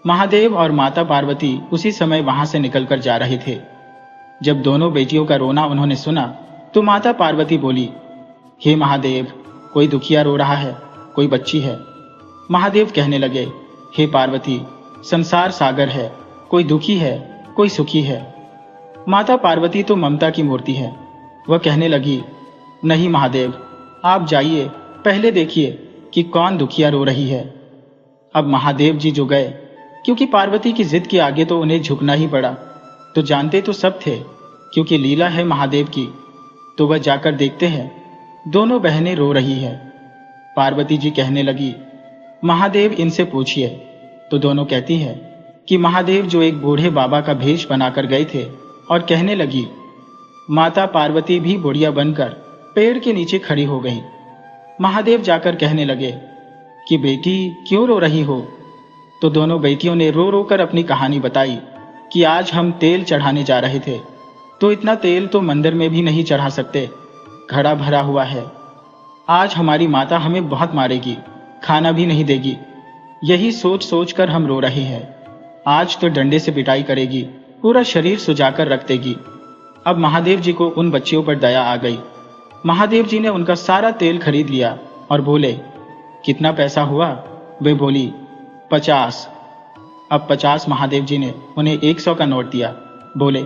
महादेव और माता पार्वती उसी समय वहां से निकलकर जा रहे थे। जब दोनों बेटियों का रोना उन्होंने सुना तो माता पार्वती बोली, हे महादेव, कोई दुखिया रो रहा है, कोई बच्ची है। महादेव कहने लगे, हे पार्वती, संसार सागर है, कोई दुखी है, कोई सुखी है। माता पार्वती तो ममता की मूर्ति है। वह कहने लगी, नहीं महादेव, आप जाइए, पहले देखिए कि कौन दुखिया रो रही है। अब महादेव जी जो गए, क्योंकि पार्वती की जिद के आगे तो उन्हें झुकना ही पड़ा। तो जानते तो सब थे, क्योंकि लीला है महादेव की। तो वह जाकर देखते हैं, दोनों बहनें रो रही है। पार्वती जी कहने लगी, महादेव इनसे पूछिए। तो दोनों कहती है कि महादेव जो एक बूढ़े बाबा का भेष बनाकर गए थे, और कहने लगी। माता पार्वती भी बुढ़िया बनकर पेड़ के नीचे खड़ी हो गई। महादेव जाकर कहने लगे कि बेटी क्यों रो रही हो। तो दोनों बेटियों ने रो रो कर अपनी कहानी बताई कि आज हम तेल चढ़ाने जा रहे थे, तो इतना तेल तो मंदिर में भी नहीं चढ़ा सकते, घड़ा भरा हुआ है। आज हमारी माता हमें बहुत मारेगी, खाना भी नहीं देगी। यही सोच सोच कर हम रो रहे हैं। आज तो डंडे से पिटाई करेगी, पूरा शरीर सुजाकर रख देगी। अब महादेव जी को उन बच्चियों पर दया आ गई। महादेव जी ने उनका सारा तेल खरीद लिया और बोले, कितना पैसा हुआ। वे बोली, 50। अब 50 महादेव जी ने उन्हें 100 का नोट दिया। बोले,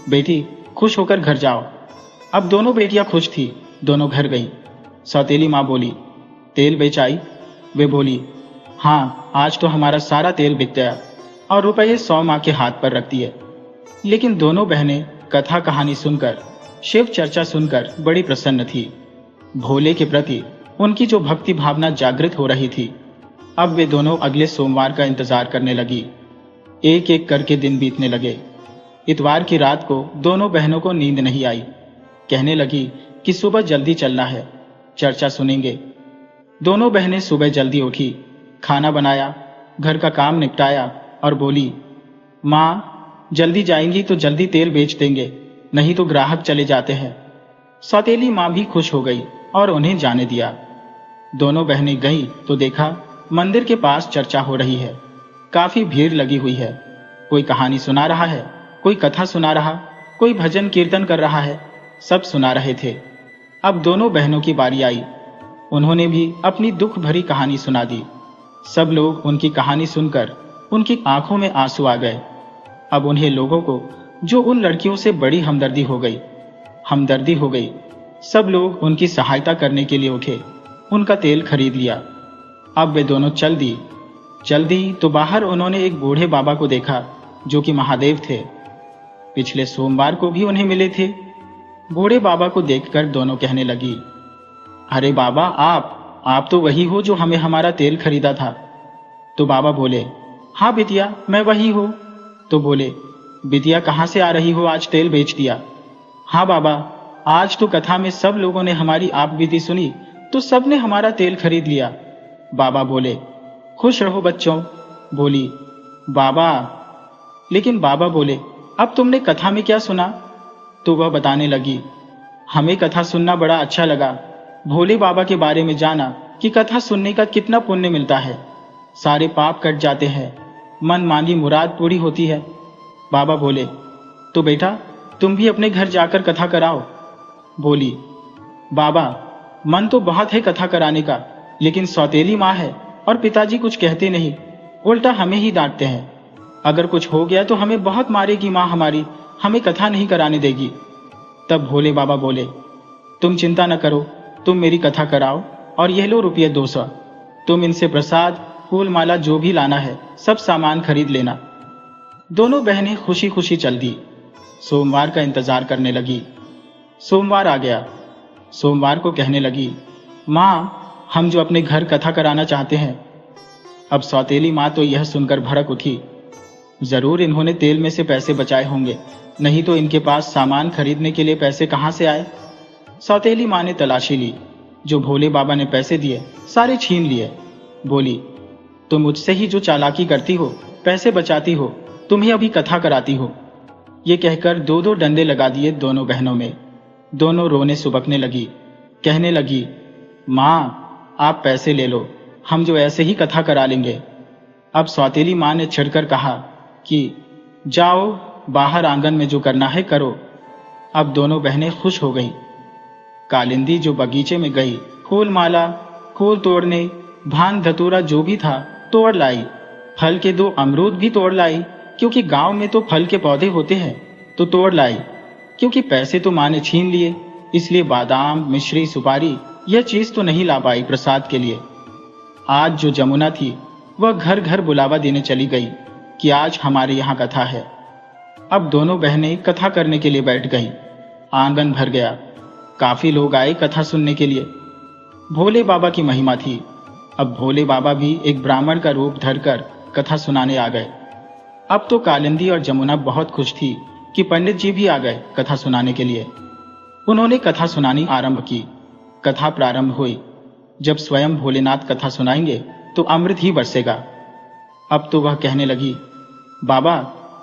बेटी खुश होकर घर जाओ। अब दोनों बेटियां खुश थी, दोनों घर गईं। सौतेली माँ बोली, तेल बेच आई। वे बोली, हाँ, आज तो हमारा सारा तेल बिक गया, और रुपये 100 माँ के हाथ पर रख दिए। लेकिन दोनों बहनें कथा कहानी सुनकर, शिव चर्चा सुनकर बड़ी प्रसन्न थी। भोले के प्रति उनकी जो भक्ति भावना जागृत हो रही थी। अब वे दोनों अगले सोमवार का इंतजार करने लगी। एक एक करके दिन बीतने लगे। इतवार की रात को दोनों बहनों को नींद नहीं आई। कहने लगी कि सुबह जल्दी चलना है, चर्चा सुनेंगे। दोनों बहनें सुबह जल्दी उठी, खाना बनाया, घर का काम निपटाया और बोली, माँ जल्दी जाएंगी तो जल्दी तेल बेच देंगे, नहीं तो ग्राहक चले जाते हैं। सौतेली माँ भी खुश हो गई और उन्हें जाने दिया। दोनों बहनें गईं तो देखा मंदिर के पास चर्चा हो रही है। काफी भीड़ लगी हुई है। कोई कहानी सुना रहा है, कोई कथा सुना रहा, कोई भजन कीर्तन कर रहा है, सब सुना रहे थे। अब दोनों बहनों की बारी आई। उन्होंने भी अपनी दुख भरी कहानी सुना दी। सब लोग उनकी कहानी सुनकर उनकी आंखों में आंसू आ गए। अब उन्हें लोगों को जो उन लड़कियों से बड़ी हमदर्दी हो गई। सब लोग उनकी सहायता करने के लिए उठे, उनका तेल खरीद लिया। अब वे दोनों चल दी तो बाहर उन्होंने एक बूढ़े बाबा को देखा जो कि महादेव थे। पिछले सोमवार को भी उन्हें मिले थे। बूढ़े बाबा को देखकर दोनों कहने लगी, अरे बाबा, आप तो वही हो जो हमें हमारा तेल खरीदा था। तो बाबा बोले, हाँ बिटिया, मैं वही हूँ। तो बोले, बिटिया कहाँ से आ रही हो, आज तेल बेच दिया। हाँ बाबा, आज तो कथा में सब लोगों ने हमारी आप बीती सुनी तो सबने हमारा तेल खरीद लिया। बाबा बोले, खुश रहो बच्चों। बोली, बाबा। लेकिन बाबा बोले, अब तुमने कथा में क्या सुना। तो वह बताने लगी, हमें कथा सुनना बड़ा अच्छा लगा। भोले बाबा के बारे में जाना कि कथा सुनने का कितना पुण्य मिलता है, सारे पाप कट जाते हैं, मन मांगी मुराद पूरी होती है। बाबा बोले, तो बेटा तुम भी अपने घर जाकर कथा कराओ। बोली, बाबा मन तो बहुत है कथा कराने का, लेकिन सौतेली माँ है और पिताजी कुछ कहते नहीं, उल्टा हमें ही डांटते हैं। अगर कुछ हो गया तो हमें बहुत मारेगी माँ हमारी, हमें कथा नहीं कराने देगी। तब भोले बाबा बोले, तुम चिंता न करो, तुम मेरी कथा कराओ और यह लो रुपये 200। तुम इनसे प्रसाद, फूल माला जो भी लाना है सब सामान खरीद लेना। दोनों बहनें खुशी खुशी चल दी। सोमवार का इंतजार करने लगी। सोमवार आ गया। सोमवार को कहने लगी, माँ, हम जो अपने घर कथा कराना चाहते हैं। अब सौतेली माँ तो यह सुनकर भड़क उठी। जरूर इन्होंने तेल में से पैसे बचाए होंगे, नहीं तो इनके पास सामान खरीदने के लिए पैसे कहाँ से आए। सौतेली माँ ने तलाशी ली। जो भोले बाबा ने पैसे दिए सारे छीन लिए। बोली, तुम मुझसे ही जो चालाकी करती हो, पैसे बचाती हो, तुम्हें अभी कथा कराती हो। ये कहकर 2-2 डंडे लगा दिए दोनों बहनों में। दोनों रोने सुबकने लगी। कहने लगी, माँ, आप पैसे ले लो, हम जो ऐसे ही कथा करा लेंगे। अब सौतेली माँ ने छिड़कर कहा कि जाओ, बाहर आंगन में जो करना है करो। अब दोनों बहनें खुश हो गईं। कालिंदी जो बगीचे में गई, फूल माला, फूल तोड़ने, भान धतूरा जो भी था तोड़ लाई। फल के 2 अमरूद भी तोड़ लाई, क्योंकि गांव में तो फल के पौधे होते हैं, तो तोड़ लाई। क्योंकि पैसे तो माँ ने छीन लिए, इसलिए बादाम, मिश्री, सुपारी यह चीज तो नहीं ला पाई प्रसाद के लिए। आज जो जमुना थी वह घर घर बुलावा देने चली गई कि आज हमारे यहाँ कथा है। अब दोनों बहनें कथा करने के लिए बैठ गईं। आंगन भर गया। काफी लोग आए कथा सुनने के लिए। भोले बाबा की महिमा थी। अब भोले बाबा भी एक ब्राह्मण का रूप धरकर कथा सुनाने आ गए। अब तो कालिंदी और जमुना बहुत खुश थी कि पंडित जी भी आ गए कथा सुनाने के लिए। उन्होंने कथा सुनानी आरंभ की। कथा प्रारंभ हुई। जब स्वयं भोलेनाथ कथा सुनाएंगे तो अमृत ही बरसेगा। अब तो वह कहने लगी, बाबा,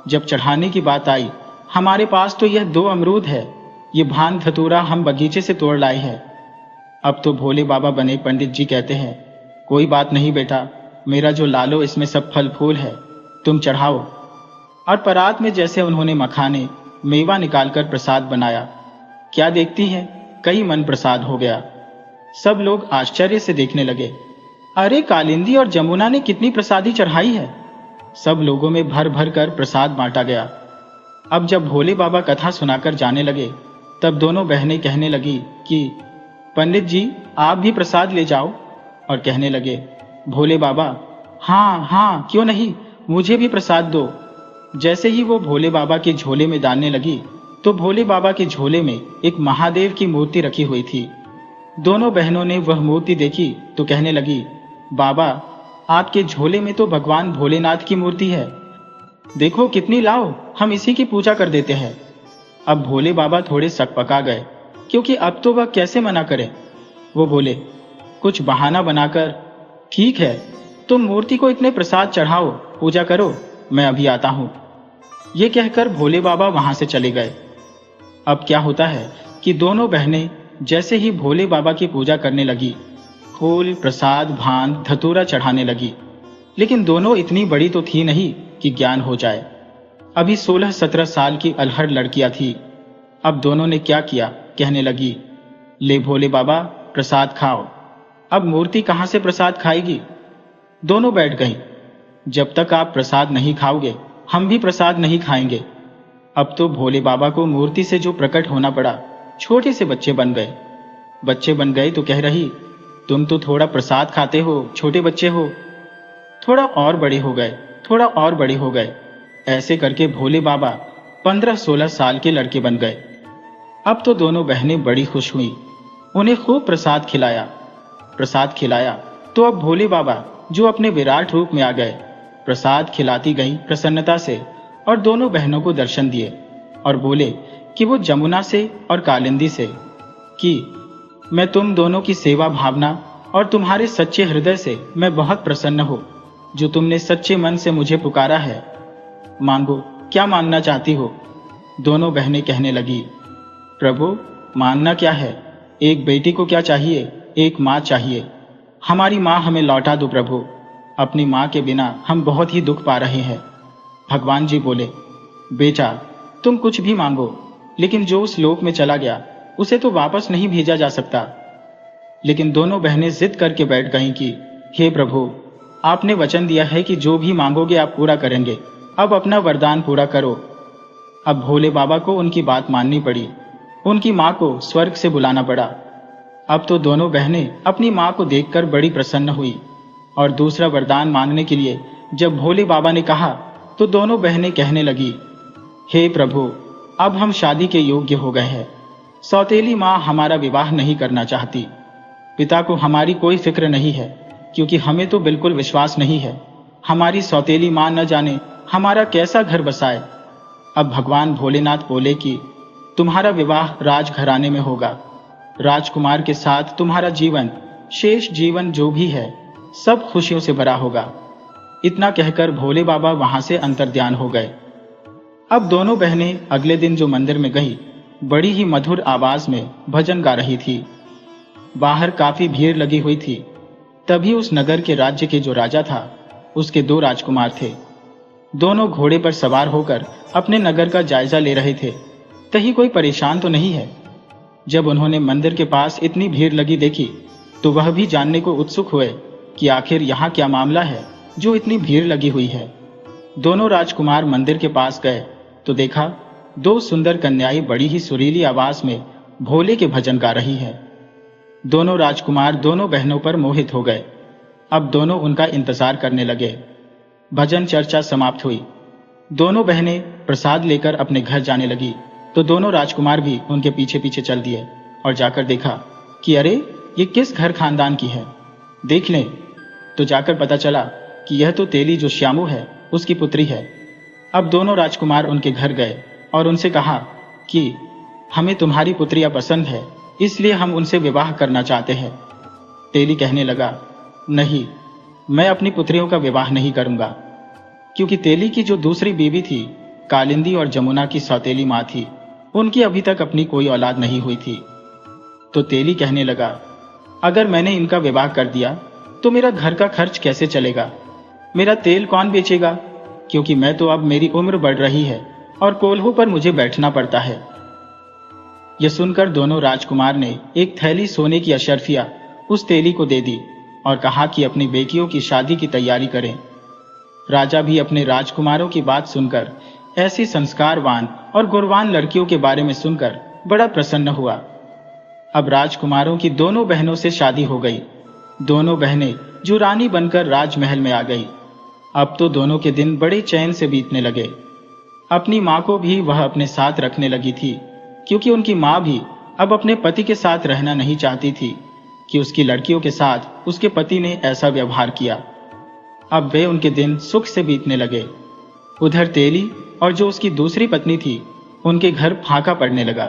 जब चढ़ाने की बात आई, हमारे पास तो यह 2 अमरूद है, ये भान धतूरा हम बगीचे से तोड़ लाए हैं। अब तो भोले बाबा बने पंडित जी कहते हैं, कोई बात नहीं बेटा, मेरा जो लालो इसमें सब फल फूल है, तुम चढ़ाओ। और परात में जैसे उन्होंने मखाने, मेवा निकालकर प्रसाद बनाया। क्या देखती है, कई मन प्रसाद हो गया। सब लोग आश्चर्य से देखने लगे। अरे, कालिंदी और जमुना ने कितनी प्रसादी चढ़ाई है। सब लोगों में भर भर कर प्रसाद बांटा गया। अब जब भोले बाबा कथा सुनाकर जाने लगे, तब दोनों बहनें कहने लगी कि पंडित जी, आप भी प्रसाद ले जाओ। और कहने लगे, भोले बाबा, हाँ हाँ, क्यों नहीं, मुझे भी प्रसाद दो। जैसे ही वो भोले बाबा के झोले में डालने लगी, तो भोले बाबा के झोले में एक महादेव की मूर्ति रखी हुई थी। दोनों बहनों ने वह मूर्ति देखी तो कहने लगी, बाबा, आपके झोले में तो भगवान भोलेनाथ की मूर्ति है। देखो कितनी लाओ, हम इसी की पूजा कर देते हैं। अब भोले बाबा थोड़े सकपका गए, क्योंकि अब तो वह कैसे मना करें। वो बोले, कुछ बहाना बनाकर, ठीक है, तुम मूर्ति को इतने प्रसाद चढ़ाओ, पूजा करो, मैं अभी आता हूं। ये कहकर भोले बाबा वहां से चले गए। अब क्या होता है कि दोनों बहनें जैसे ही भोले बाबा की पूजा करने लगी, फूल, प्रसाद, भान, धतूरा चढ़ाने लगी। लेकिन दोनों इतनी बड़ी तो थी नहीं कि ज्ञान हो जाए। अभी 16-17 साल की अलहड़ लड़कियां थी। अब दोनों ने क्या किया, कहने लगी, ले भोले बाबा, प्रसाद खाओ। अब मूर्ति कहां से प्रसाद खाएगी। दोनों बैठ गईं। जब तक आप प्रसाद नहीं खाओगे, हम भी प्रसाद नहीं खाएंगे। अब तो भोले बाबा को मूर्ति से जो प्रकट होना पड़ा, छोटे से बच्चे बन गए। बच्चे बन गए तो कह रही, तुम तो थोड़ा प्रसाद खाते हो, छोटे बच्चे हो। थोड़ा और बड़े हो गए, थोड़ा और बड़े हो गए। ऐसे करके भोले बाबा 15-16 साल के लड़के बन गए। अब तो दोनों बहनें बड़ी खुश हुई। उन्हें खूब प्रसाद खिलाया। प्रसाद खिलाया तो अब भोले बाबा, जो अपने विराट रूप में आ गए, प्रसाद खिलाती गई प्रसन्नता से और दोनों बहनों को दर्शन दिए और बोले कि वो जमुना से और कालिंदी से कि मैं तुम दोनों की सेवा भावना और तुम्हारे सच्चे हृदय से मैं बहुत प्रसन्न हूँ, जो तुमने सच्चे मन से मुझे पुकारा है। मांगो, क्या मांगना चाहती हो। दोनों बहनें कहने लगी, प्रभु, मांगना क्या है, एक बेटी को क्या चाहिए, एक माँ चाहिए। हमारी माँ हमें लौटा दो प्रभु, अपनी माँ के बिना हम बहुत ही दुख पा रहे हैं। भगवान जी बोले, बेटा, तुम कुछ भी मांगो, लेकिन जो उस लोक में चला गया उसे तो वापस नहीं भेजा जा सकता। लेकिन दोनों बहनें जिद करके बैठ गईं कि हे प्रभु, आपने वचन दिया है कि जो भी मांगोगे आप पूरा करेंगे, अब अपना वरदान पूरा करो। अब भोले बाबा को उनकी बात माननी पड़ी। उनकी माँ को स्वर्ग से बुलाना पड़ा। अब तो दोनों बहनें अपनी माँ को देखकर बड़ी प्रसन्न हुई और दूसरा वरदान मांगने के लिए जब भोले बाबा ने कहा तो दोनों बहनें कहने लगी, हे प्रभु, अब हम शादी के योग्य हो गए हैं। सौतेली माँ हमारा विवाह नहीं करना चाहती। पिता को हमारी कोई फिक्र नहीं है, क्योंकि हमें तो बिल्कुल विश्वास नहीं है हमारी सौतेली माँ न जाने हमारा कैसा घर बसाए। अब भगवान भोलेनाथ बोले कि तुम्हारा विवाह राजघराने में होगा। राजकुमार के साथ तुम्हारा जीवन, शेष जीवन जो भी है, सब खुशियों से भरा होगा। इतना कहकर भोले बाबा वहां से अंतर्ध्यान हो गए। अब दोनों बहनें अगले दिन जो मंदिर में गई, बड़ी ही मधुर आवाज में भजन गा रही थी। बाहर काफी भीड़ लगी हुई थी। तभी उस नगर के राज्य के जो राजा था, उसके 2 राजकुमार थे। दोनों घोड़े पर सवार होकर अपने नगर का जायजा ले रहे थे। कहीं कोई परेशान तो नहीं है। जब उन्होंने मंदिर के पास इतनी भीड़ लगी देखी, तो वह भी जानने को उत्सुक हुए कि आखिर यहाँ क्या मामला है जो इतनी भीड़ लगी हुई है। दोनों राजकुमार मंदिर के पास गए तो देखा 2 सुंदर कन्याएं बड़ी ही सुरीली आवाज में भोले के भजन गा रही है। दोनों राजकुमार दोनों बहनों पर मोहित हो गए। अब दोनों उनका इंतजार करने लगे। भजन चर्चा समाप्त हुई। दोनों बहनें प्रसाद लेकर अपने घर जाने लगी तो दोनों राजकुमार भी उनके पीछे पीछे चल दिए और जाकर देखा कि अरे, ये किस घर खानदान की है। देख लें तो जाकर पता चला कि यह तो तेली जो श्यामू है, उसकी पुत्री है। अब दोनों राजकुमार उनके घर गए और उनसे कहा कि हमें तुम्हारी पुत्रियां पसंद है, इसलिए हम उनसे विवाह करना चाहते हैं। तेली कहने लगा, नहीं, मैं अपनी पुत्रियों का विवाह नहीं करूंगा, क्योंकि तेली की जो दूसरी बीवी थी, कालिंदी और जमुना की सौतेली माँ थी, उनकी अभी तक अपनी कोई औलाद नहीं हुई थी। तो तेली कहने लगा, अगर मैंने इनका विवाह कर दिया तो मेरा घर का खर्च कैसे चलेगा? मेरा तेल कौन बेचेगा? क्योंकि मैं तो अब मेरी उम्र बढ़ रही है और कोल्हों पर मुझे बैठना पड़ता है। यह सुनकर दोनों राजकुमार ने एक थैली सोने की अशर्फिया उस तेली को दे दी और कहा कि अपनी बेटियों की शादी की तैयारी करें। राजा भी अपने राजकुमारों की बात सुनकर, ऐसी संस्कारवान और गुणवान लड़कियों के बारे में सुनकर बड़ा प्रसन्न हुआ। अब राजकुमारों की दोनों बहनों से शादी हो गई। दोनों बहनें जो रानी बनकर राजमहल में आ गई। अब तो दोनों के दिन बड़े चैन से बीतने लगे। अपनी माँ को भी वह अपने साथ रखने लगी थी, क्योंकि उनकी माँ भी अब अपने पति के साथ रहना नहीं चाहती थी कि उसकी लड़कियों के साथ उसके पति ने ऐसा व्यवहार किया। अब वे उनके दिन सुख से बीतने लगे। उधर तेली और जो उसकी दूसरी पत्नी थी, उनके घर फाका पड़ने लगा।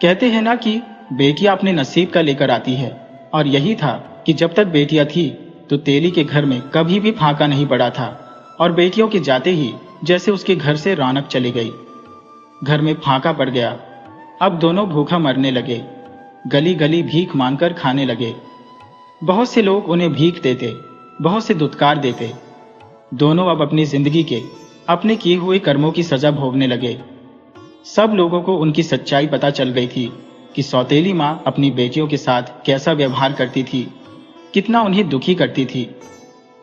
कहते हैं ना कि बेटियां अपने नसीब का लेकर आती है, और यही था कि जब तक बेटियां थी तो तेली के घर में कभी भी फाका नहीं पड़ा था, और बेटियों के जाते ही जैसे उसके घर से रौनक चली गई। घर में फाका पड़ गया। अब दोनों भूखा मरने लगे। गली गली भीख मांगकर खाने लगे। बहुत से लोग उन्हें भीख देते, बहुत से दुत्कार देते। दोनों अब अपनी जिंदगी के अपने किए हुए कर्मों की सजा भोगने लगे। सब लोगों को उनकी सच्चाई पता चल गई थी कि सौतेली माँ अपनी बेटियों के साथ कैसा व्यवहार करती थी, कितना उन्हें दुखी करती थी।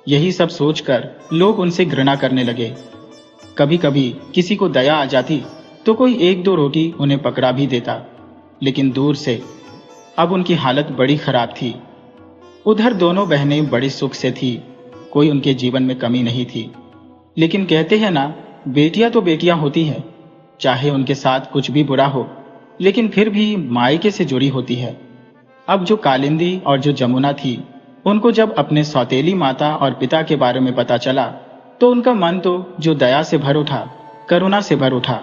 यही सब सोचकर लोग उनसे घृणा करने लगे। कभी कभी किसी को दया आ जाती तो कोई 1-2 रोटी उन्हें पकड़ा भी देता, लेकिन दूर से। अब उनकी हालत बड़ी खराब थी। उधर दोनों बहनें बड़े सुख से थी, कोई उनके जीवन में कमी नहीं थी। लेकिन कहते हैं ना, बेटियां तो बेटियां होती हैं, चाहे उनके साथ कुछ भी बुरा हो, लेकिन फिर भी मायके से जुड़ी होती है। अब जो कालिंदी और जो जमुना थी, उनको जब अपने सौतेली माता और पिता के बारे में पता चला तो उनका मन तो जो दया से भर उठा, करुणा से भर उठा।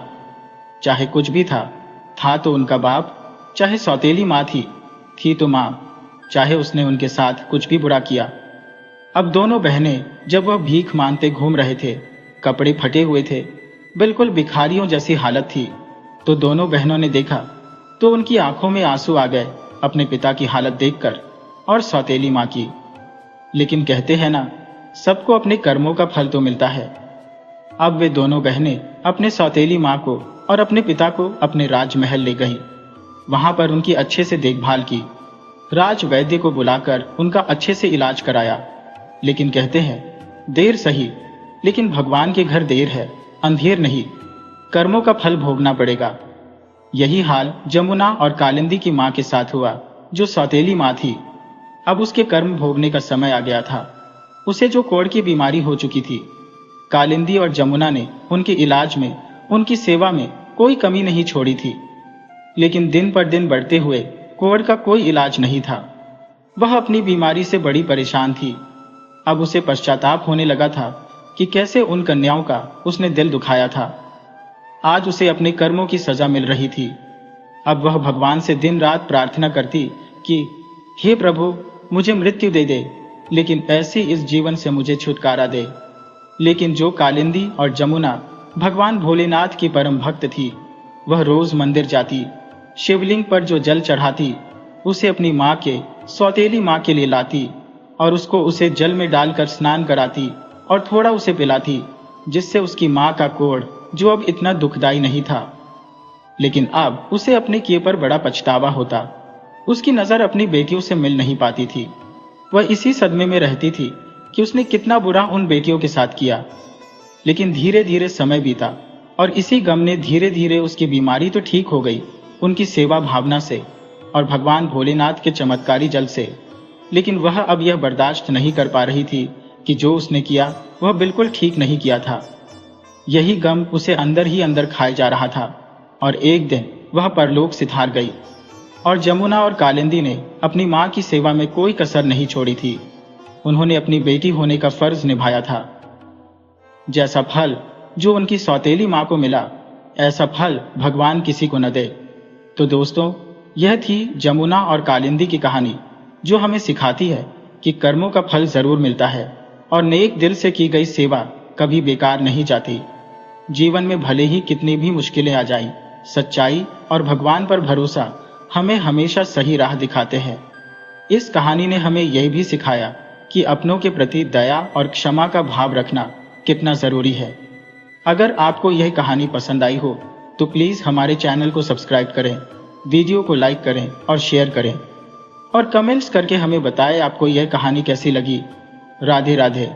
चाहे कुछ भी था तो उनका बाप। चाहे सौतेली माँ थी तो माँ, चाहे उसने उनके साथ कुछ भी बुरा किया। अब दोनों बहनें जब वह भीख मांगते घूम रहे थे, कपड़े फटे हुए थे, बिल्कुल भिखारियों जैसी हालत थी, तो दोनों बहनों ने देखा तो उनकी आंखों में आंसू आ गए अपने पिता की हालत देखकर और सौतेली माँ की। लेकिन कहते हैं ना, सबको अपने कर्मों का फल तो मिलता है। अब वे दोनों बहनें अपने सौतेली माँ को और अपने पिता को अपने राजमहल ले गईं। वहां पर उनकी अच्छे से देखभाल की। राज वैद्य को बुलाकर उनका अच्छे से इलाज कराया। लेकिन कहते हैं, देर सही, लेकिन भगवान के घर देर है, अंधेर नहीं। कर्मों का फल भोगना पड़ेगा। यही हाल जमुना और कालिंदी की मां के साथ हुआ, जो सौतेली मां थी। अब उसके कर्म भोगने का समय आ गया था। उसे जो कोढ़ की बीमारी हो चुकी थी। कालिंदी और जमुना ने उनके इलाज में, उनकी सेवा में कोई कमी नहीं छोड़ी थी। लेकिन दिन पर दिन बढ़ते हुए कोढ़ का कोई इलाज नहीं था। वह अपनी बीमारी से बड़ी परेशान थी। अब उसे पश्चाताप होने लगा था कि कैसे उन कन्याओं का उसने दिल दुखाया था। आज उसे अपने कर्मों की सजा मिल रही थी। अब वह भगवान से दिन रात प्रार्थना करती कि हे प्रभु, मुझे मृत्यु दे दे, लेकिन ऐसी इस जीवन से मुझे छुटकारा दे। लेकिन जो कालिंदी और जमुना भगवान भोलेनाथ की परम भक्त थी, वह रोज मंदिर जाती, शिवलिंग पर जो जल चढ़ाती, उसे अपनी माँ के, सौतेली माँ के लिए लाती और उसको उसे जल में डालकर स्नान कराती और थोड़ा उसे पिलाती, जिससे उसकी माँ का कोढ़, जो अब इतना दुखदाई नहीं था, लेकिन अब उसे अपने किए पर बड़ा पछतावा होता। उसकी नजर अपनी बेटियों से मिल नहीं पाती थी। वह इसी सदमे में रहती थी कि उसने कितना बुरा उन बेटियों के साथ किया। लेकिन धीरे धीरे समय बीता और इसी गम ने धीरे धीरे उसकी बीमारी तो ठीक हो गई, उनकी सेवा भावना से और भगवान भोलेनाथ के चमत्कारी जल से। लेकिन वह अब यह बर्दाश्त नहीं कर पा रही थी कि जो उसने किया वह बिल्कुल ठीक नहीं किया था। यही गम उसे अंदर ही अंदर खाए जा रहा था और एक दिन वह परलोक सिधार गई। और जमुना और कालिंदी ने अपनी माँ की सेवा में कोई कसर नहीं छोड़ी थी। उन्होंने अपनी बेटी होने का फर्ज निभाया था। जैसा फल जो उनकी सौतेली माँ को मिला, ऐसा फल भगवान किसी को न दे। तो दोस्तों, यह थी जमुना और कालिंदी की कहानी, जो हमें सिखाती है कि कर्मों का फल जरूर मिलता है और नेक दिल से की गई सेवा कभी बेकार नहीं जाती। जीवन में भले ही कितनी भी मुश्किलें आ जाएं, सच्चाई और भगवान पर भरोसा हमें हमेशा सही राह दिखाते हैं। इस कहानी ने हमें यह भी सिखाया कि अपनों के प्रति दया और क्षमा का भाव रखना कितना जरूरी है। अगर आपको यह कहानी पसंद आई हो तो प्लीज हमारे चैनल को सब्सक्राइब करें, वीडियो को लाइक करें और शेयर करें और कमेंट्स करके हमें बताएं आपको यह कहानी कैसी लगी। राधे राधे।